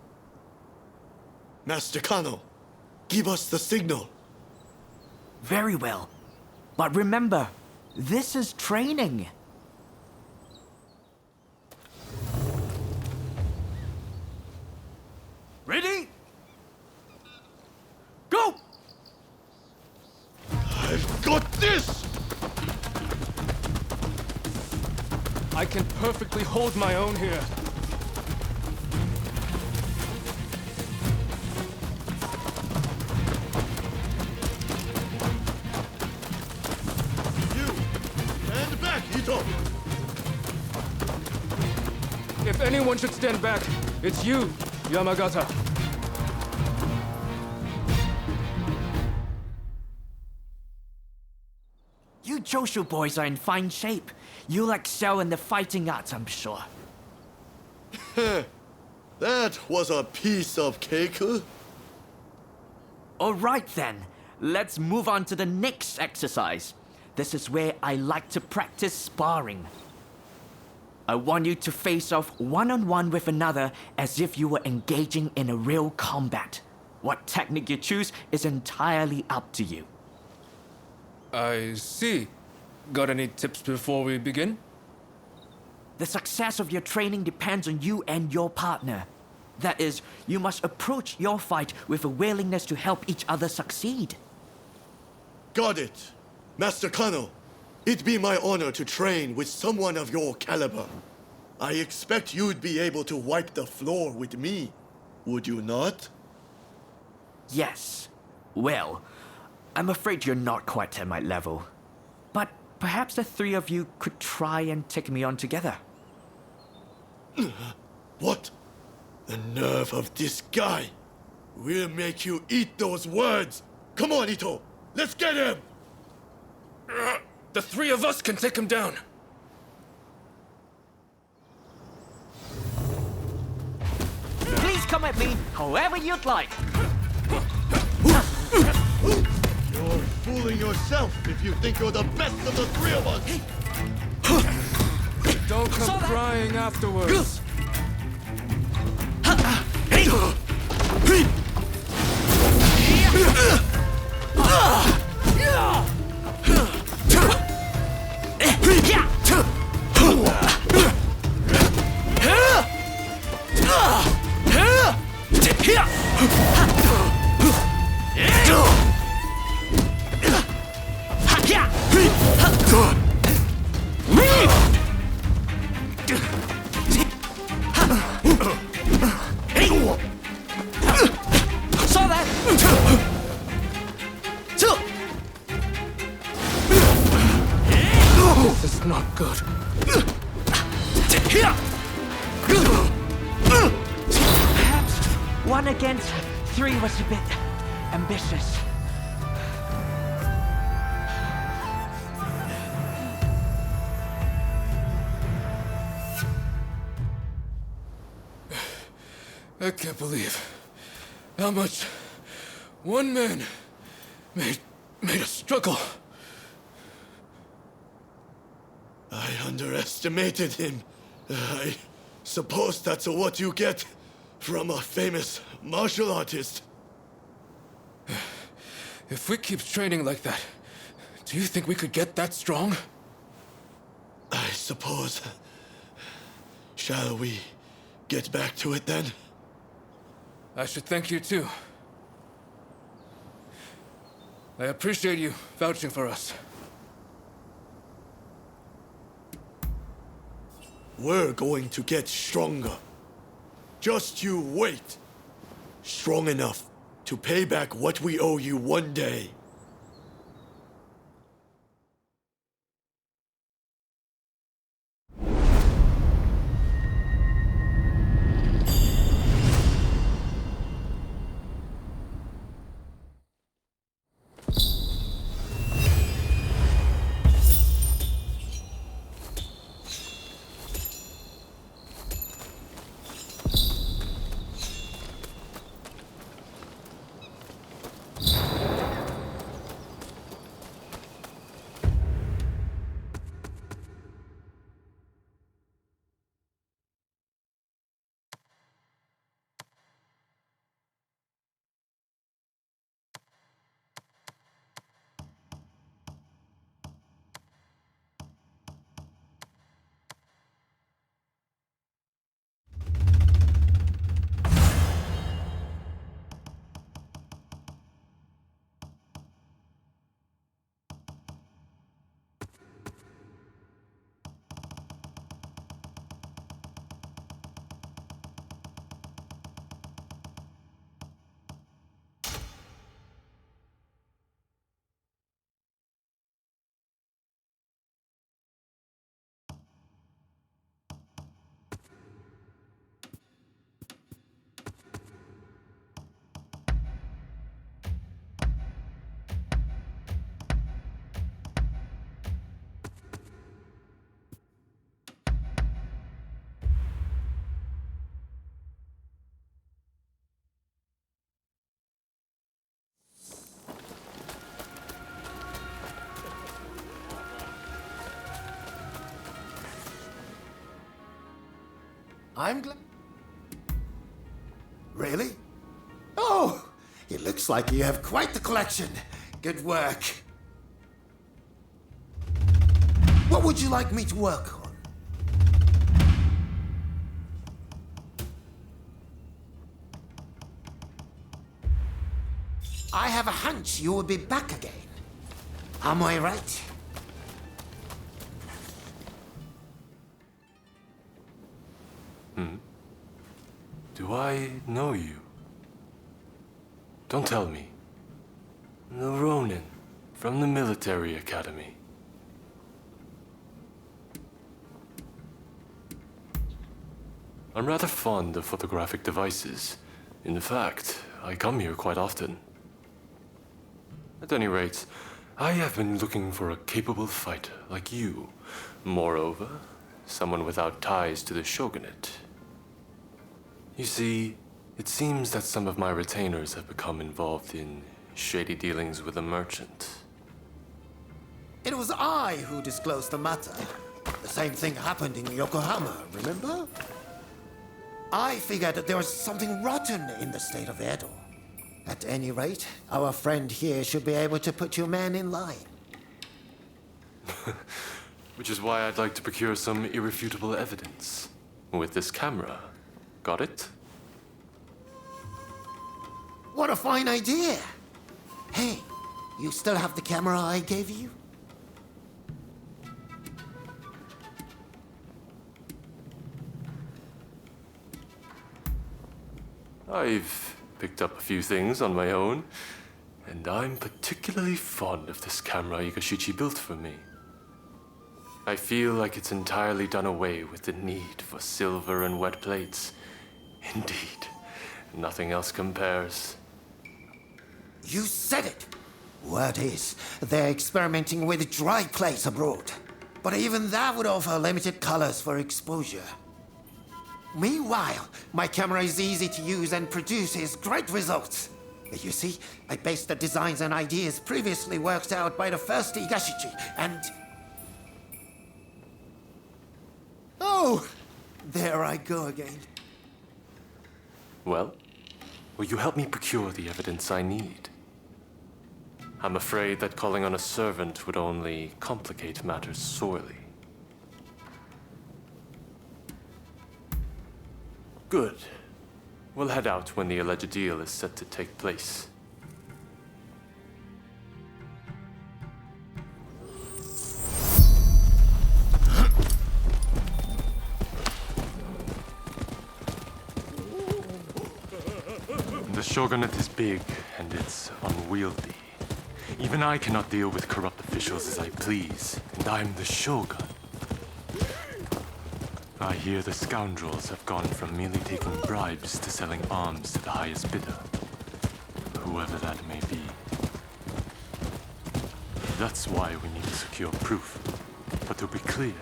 Master Kano, give us the signal. Very well. But remember, this is training. Ready? Go! I've got this! I can perfectly hold my own here. Stand back, Ito! If anyone should stand back, it's you, Yamagata. You Joshu boys are in fine shape. You'll excel in the fighting arts, I'm sure. That was a piece of cake. All right then, let's move on to the next exercise. This is where I like to practice sparring. I want you to face off one-on-one with another as if you were engaging in a real combat. What technique you choose is entirely up to you. I see. Got any tips before we begin? The success of your training depends on you and your partner. That is, you must approach your fight with a willingness to help each other succeed. Got it. Master Kano, it'd be my honor to train with someone of your caliber. I expect you'd be able to wipe the floor with me, would you not? Yes. Well, I'm afraid you're not quite at my level. But perhaps the three of you could try and take me on together. What? The nerve of this guy! We'll make you eat those words! Come on, Ito! Let's get him! The three of us can take him down. Please come at me however you'd like. You're fooling yourself if you think you're the best of the three of us! Don't come crying afterwards. not good. Perhaps 1 against 3 was a bit ambitious. I can't believe how much one man made us struggle. I underestimated him. I suppose that's what you get from a famous martial artist. If we keep training like that, do you think we could get that strong? I suppose. Shall we get back to it then? I should thank you too. I appreciate you vouching for us. We're going to get stronger. Just you wait. Strong enough to pay back what we owe you one day. I'm glad. Really? Oh, it looks like you have quite the collection. Good work. What would you like me to work on? I have a hunch you will be back again. Am I right? Do I know you? Don't tell me. The Rōnin from the military academy. I'm rather fond of photographic devices. In fact, I come here quite often. At any rate, I have been looking for a capable fighter like you. Moreover, someone without ties to the shogunate. You see, it seems that some of my retainers have become involved in shady dealings with a merchant. It was I who disclosed the matter. The same thing happened in Yokohama, remember? I figured that there was something rotten in the state of Edo. At any rate, our friend here should be able to put your man in line. Which is why I'd like to procure some irrefutable evidence. With this camera. Got it? What a fine idea! Hey, you still have the camera I gave you? I've picked up a few things on my own, and I'm particularly fond of this camera Igashichi built for me. I feel like it's entirely done away with the need for silver and wet plates. Indeed, nothing else compares. You said it! Word is, they're experimenting with dry plates abroad. But even that would offer limited colors for exposure. Meanwhile, my camera is easy to use and produces great results. You see, I based the designs and ideas previously worked out by the first Higashiji, and... Oh! There I go again. Well, will you help me procure the evidence I need? I'm afraid that calling on a servant would only complicate matters sorely. Good. We'll head out when the alleged deal is set to take place. The Shogunate is big, and it's unwieldy. Even I cannot deal with corrupt officials as I please, and I'm the Shogun. I hear the scoundrels have gone from merely taking bribes to selling arms to the highest bidder, whoever that may be. That's why we need to secure proof. But to be clear,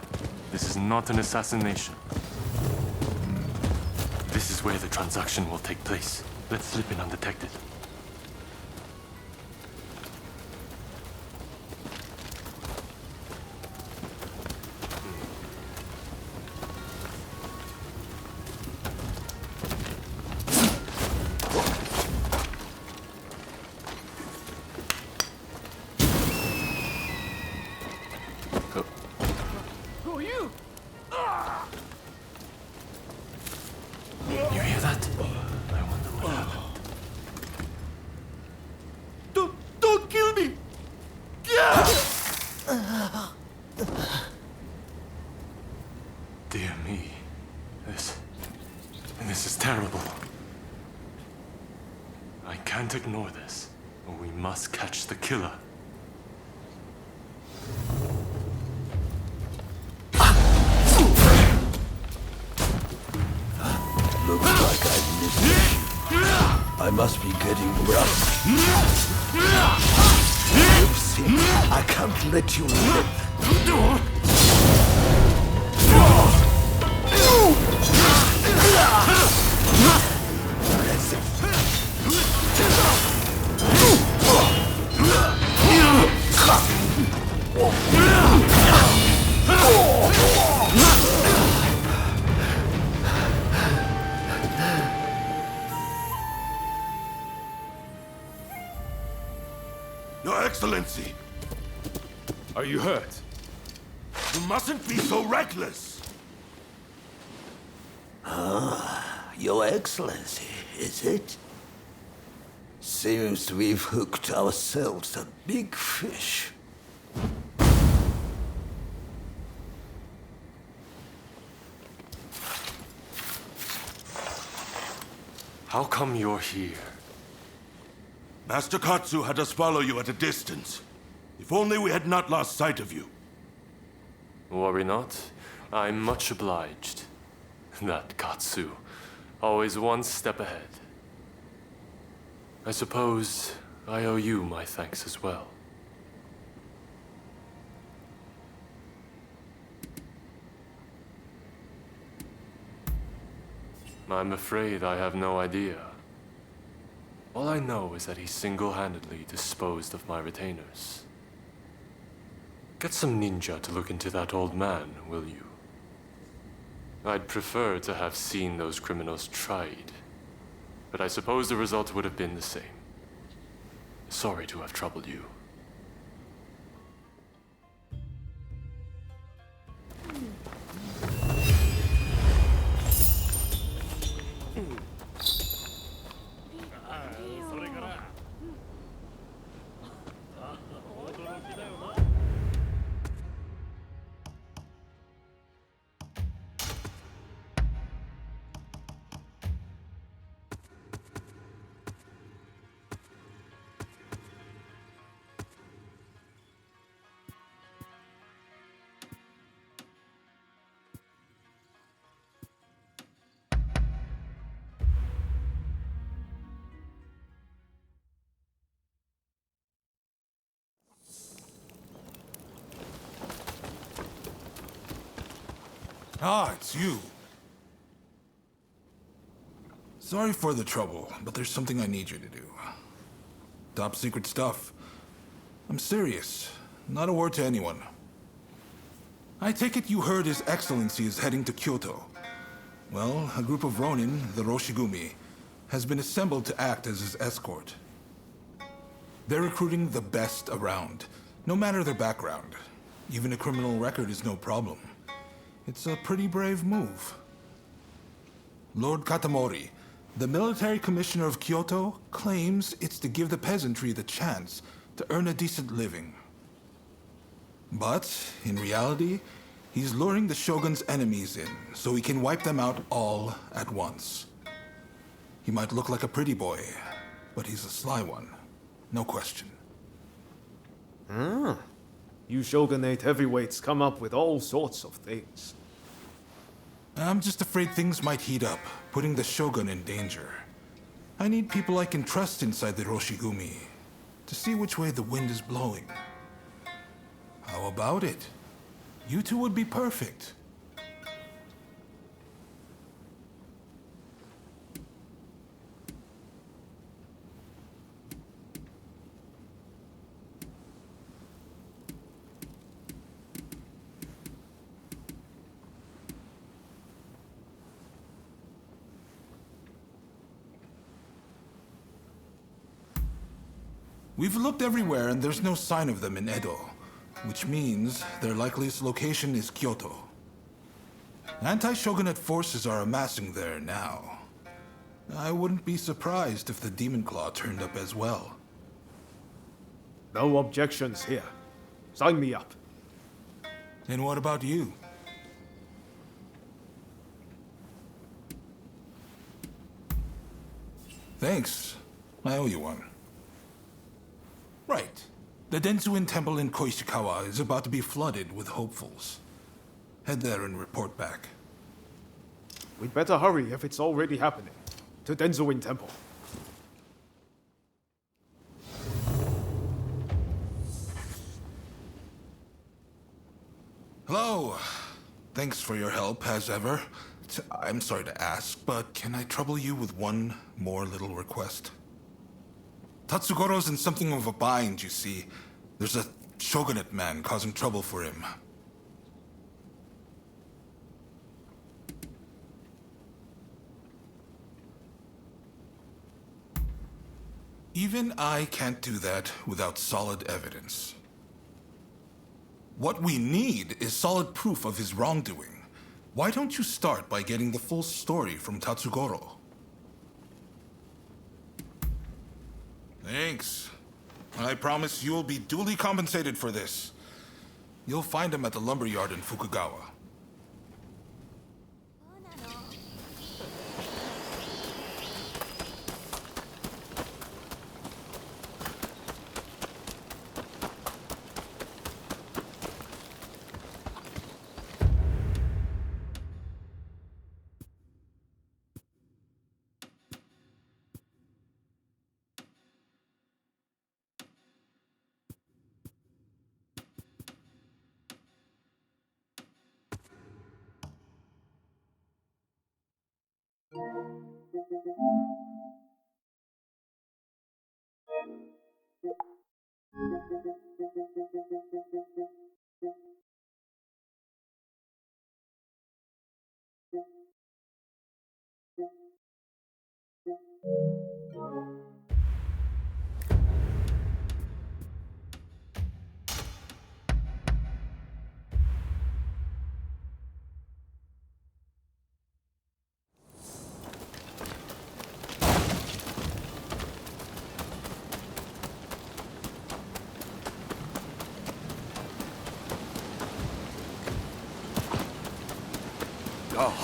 this is not an assassination. This is where the transaction will take place. Let's slip in undetected. Who are you? You hear that? I wonder what happened. Don't kill me! Dear me. This is terrible. I can't ignore this. We must catch the killer. Looks like I missed it. I must be getting rough. Oopsie, I can't let you live. That's Your Excellency! Are you hurt? You mustn't be so reckless! Your Excellency, is it? Seems we've hooked ourselves a big fish. How come you're here? Master Katsu had us follow you at a distance. If only we had not lost sight of you. Worry not. I'm much obliged. That Katsu. Always one step ahead. I suppose I owe you my thanks as well. I'm afraid I have no idea. All I know is that he single-handedly disposed of my retainers. Get some ninja to look into that old man, will you? I'd prefer to have seen those criminals tried, but I suppose the result would have been the same. Sorry to have troubled you. Ah, it's you. Sorry for the trouble, but there's something I need you to do. Top secret stuff. I'm serious. Not a word to anyone. I take it you heard His Excellency is heading to Kyoto. Well, a group of Rōnin, the Roshigumi, has been assembled to act as his escort. They're recruiting the best around, no matter their background. Even a criminal record is no problem. It's a pretty brave move. Lord Katamori, the military commissioner of Kyoto, claims it's to give the peasantry the chance to earn a decent living. But, in reality, he's luring the Shogun's enemies in, so he can wipe them out all at once. He might look like a pretty boy, but he's a sly one. No question. Ah. You Shogunate heavyweights come up with all sorts of things. I'm just afraid things might heat up, putting the Shogun in danger. I need people I can trust inside the Roshigumi, to see which way the wind is blowing. How about it? You two would be perfect. We've looked everywhere and there's no sign of them in Edo, which means their likeliest location is Kyoto. Anti-shogunate forces are amassing there now. I wouldn't be surprised if the Demon Claw turned up as well. No objections here. Sign me up. And what about you? Thanks. I owe you one. Right. The Densuin Temple in Koishikawa is about to be flooded with hopefuls. Head there and report back. We'd better hurry if it's already happening. To Denzuin Temple. Hello. Thanks for your help, as ever. I'm sorry to ask, but can I trouble you with one more little request? Tatsugoro's in something of a bind, you see. There's a shogunate man causing trouble for him. Even I can't do that without solid evidence. What we need is solid proof of his wrongdoing. Why don't you start by getting the full story from Tatsugoro? Thanks. I promise you'll be duly compensated for this. You'll find him at the lumberyard in Fukugawa.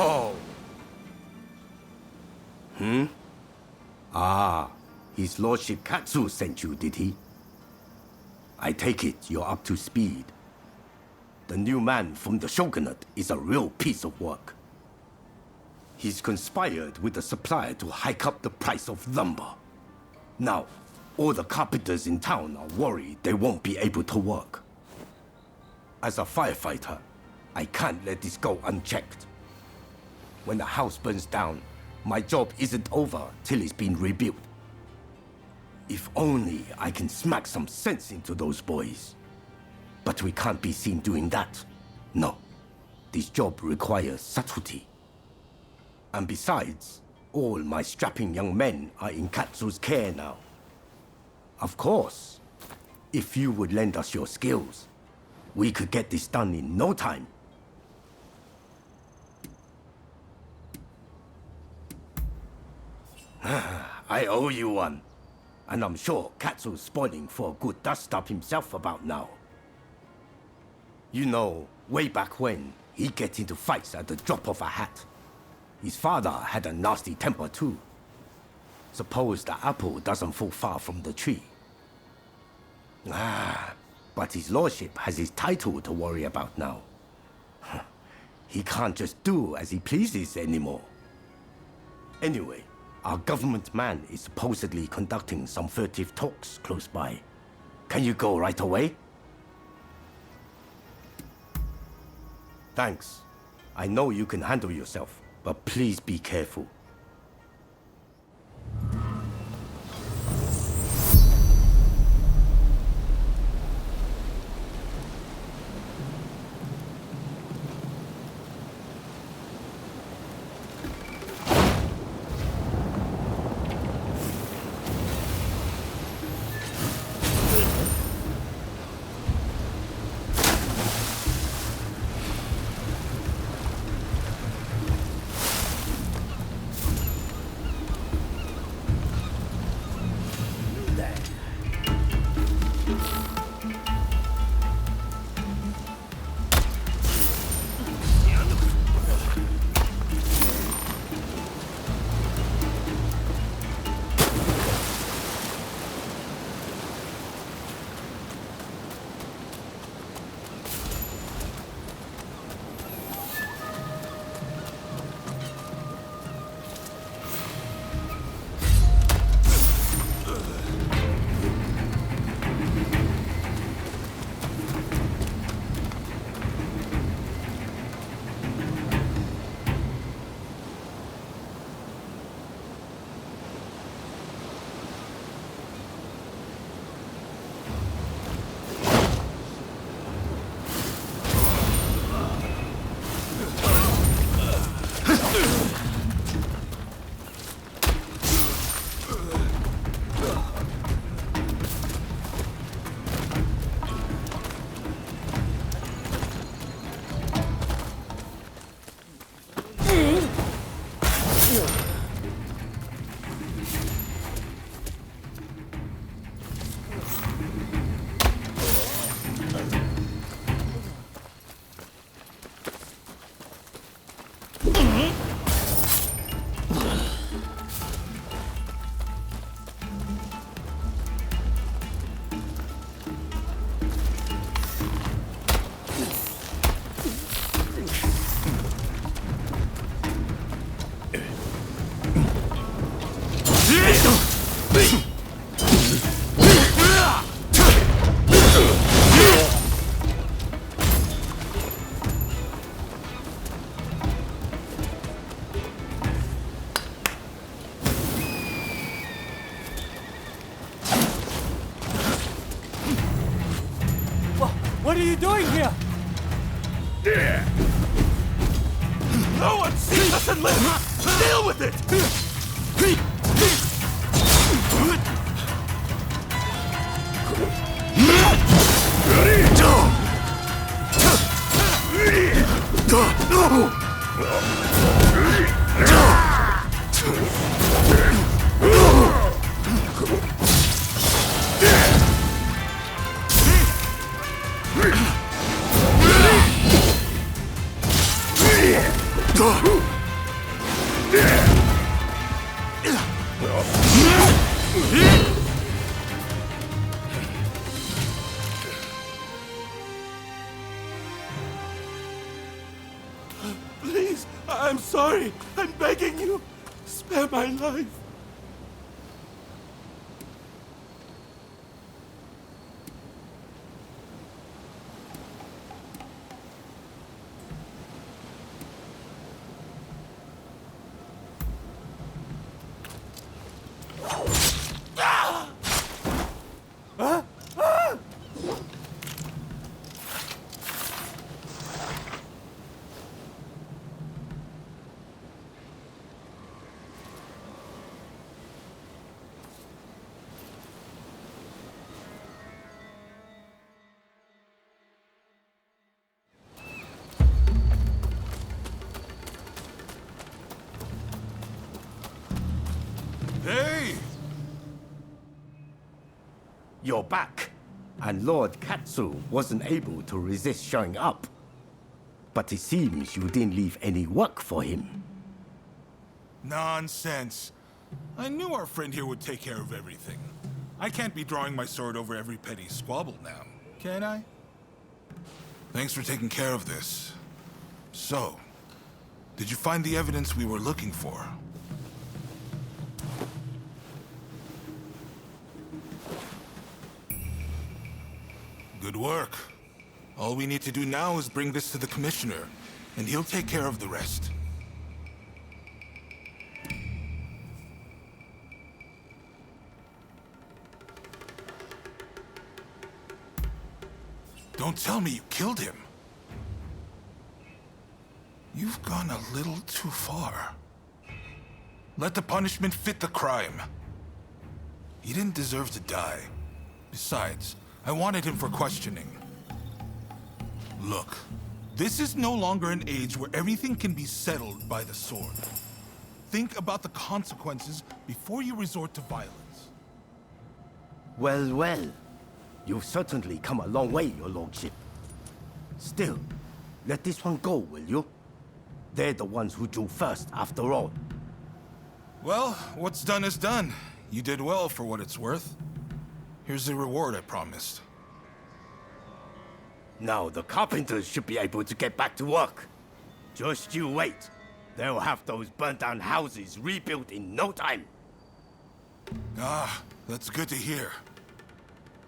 Oh. Ah, His Lordship Katsu sent you, did he? I take it you're up to speed. The new man from the Shogunate is a real piece of work. He's conspired with the supplier to hike up the price of lumber. Now, all the carpenters in town are worried they won't be able to work. As a firefighter, I can't let this go unchecked. When the house burns down, my job isn't over till it's been rebuilt. If only I can smack some sense into those boys. But we can't be seen doing that. No. This job requires subtlety. And besides, all my strapping young men are in Katsu's care now. Of course, if you would lend us your skills, we could get this done in no time. I owe you one. And I'm sure Katsu's spoiling for a good dust-up himself about now. You know, way back when, he'd get into fights at the drop of a hat. His father had a nasty temper too. Suppose the apple doesn't fall far from the tree. But his lordship has his title to worry about now. He can't just do as he pleases anymore. Anyway, our government man is supposedly conducting some furtive talks close by. Can you go right away? Thanks. I know you can handle yourself, but please be careful. What are you doing here? No one sees us and lives! Deal with it! Please, I'm sorry. I'm begging you. Spare my life. You're back, and Lord Katsu wasn't able to resist showing up. But it seems you didn't leave any work for him. Nonsense. I knew our friend here would take care of everything. I can't be drawing my sword over every petty squabble now, can I? Thanks for taking care of this. So, did you find the evidence we were looking for? Good work. All we need to do now is bring this to the Commissioner, and he'll take care of the rest. Don't tell me you killed him. You've gone a little too far. Let the punishment fit the crime. He didn't deserve to die. Besides, I wanted him for questioning. Look, this is no longer an age where everything can be settled by the sword. Think about the consequences before you resort to violence. Well, well. You've certainly come a long way, your lordship. Still, let this one go, will you? They're the ones who drew first, after all. Well, what's done is done. You did well for what it's worth. Here's the reward I promised. Now the carpenters should be able to get back to work. Just you wait. They'll have those burnt-down houses rebuilt in no time. Ah, that's good to hear.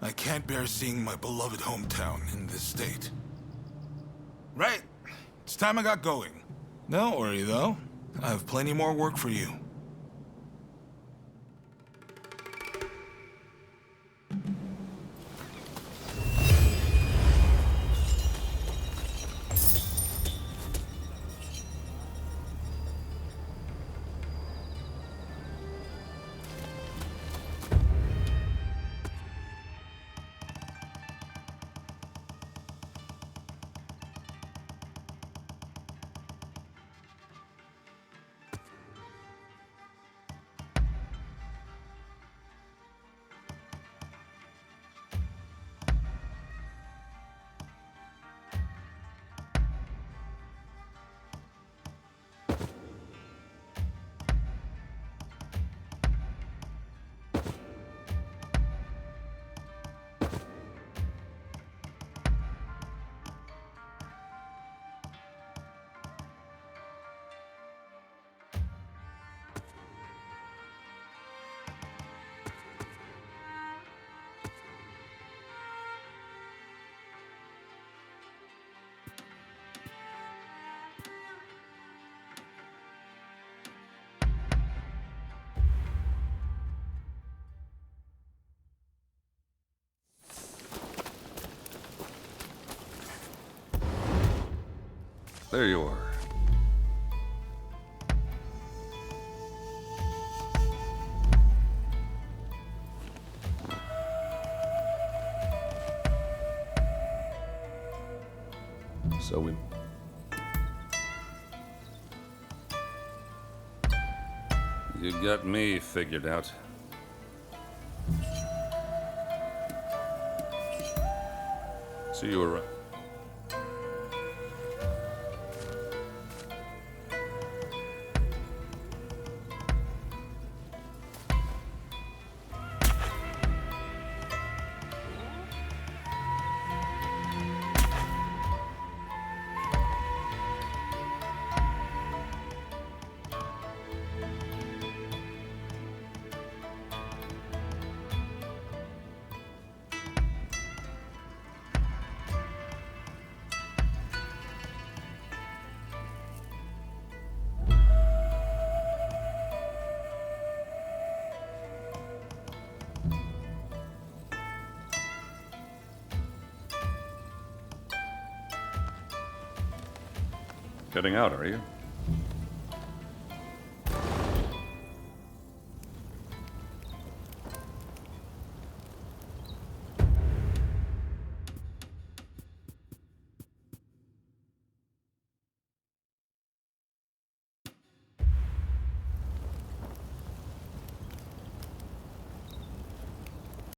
I can't bear seeing my beloved hometown in this state. Right. It's time I got going. Don't worry, though. I have plenty more work for you. There you are. So you got me figured out. So you were right. Heading out, are you?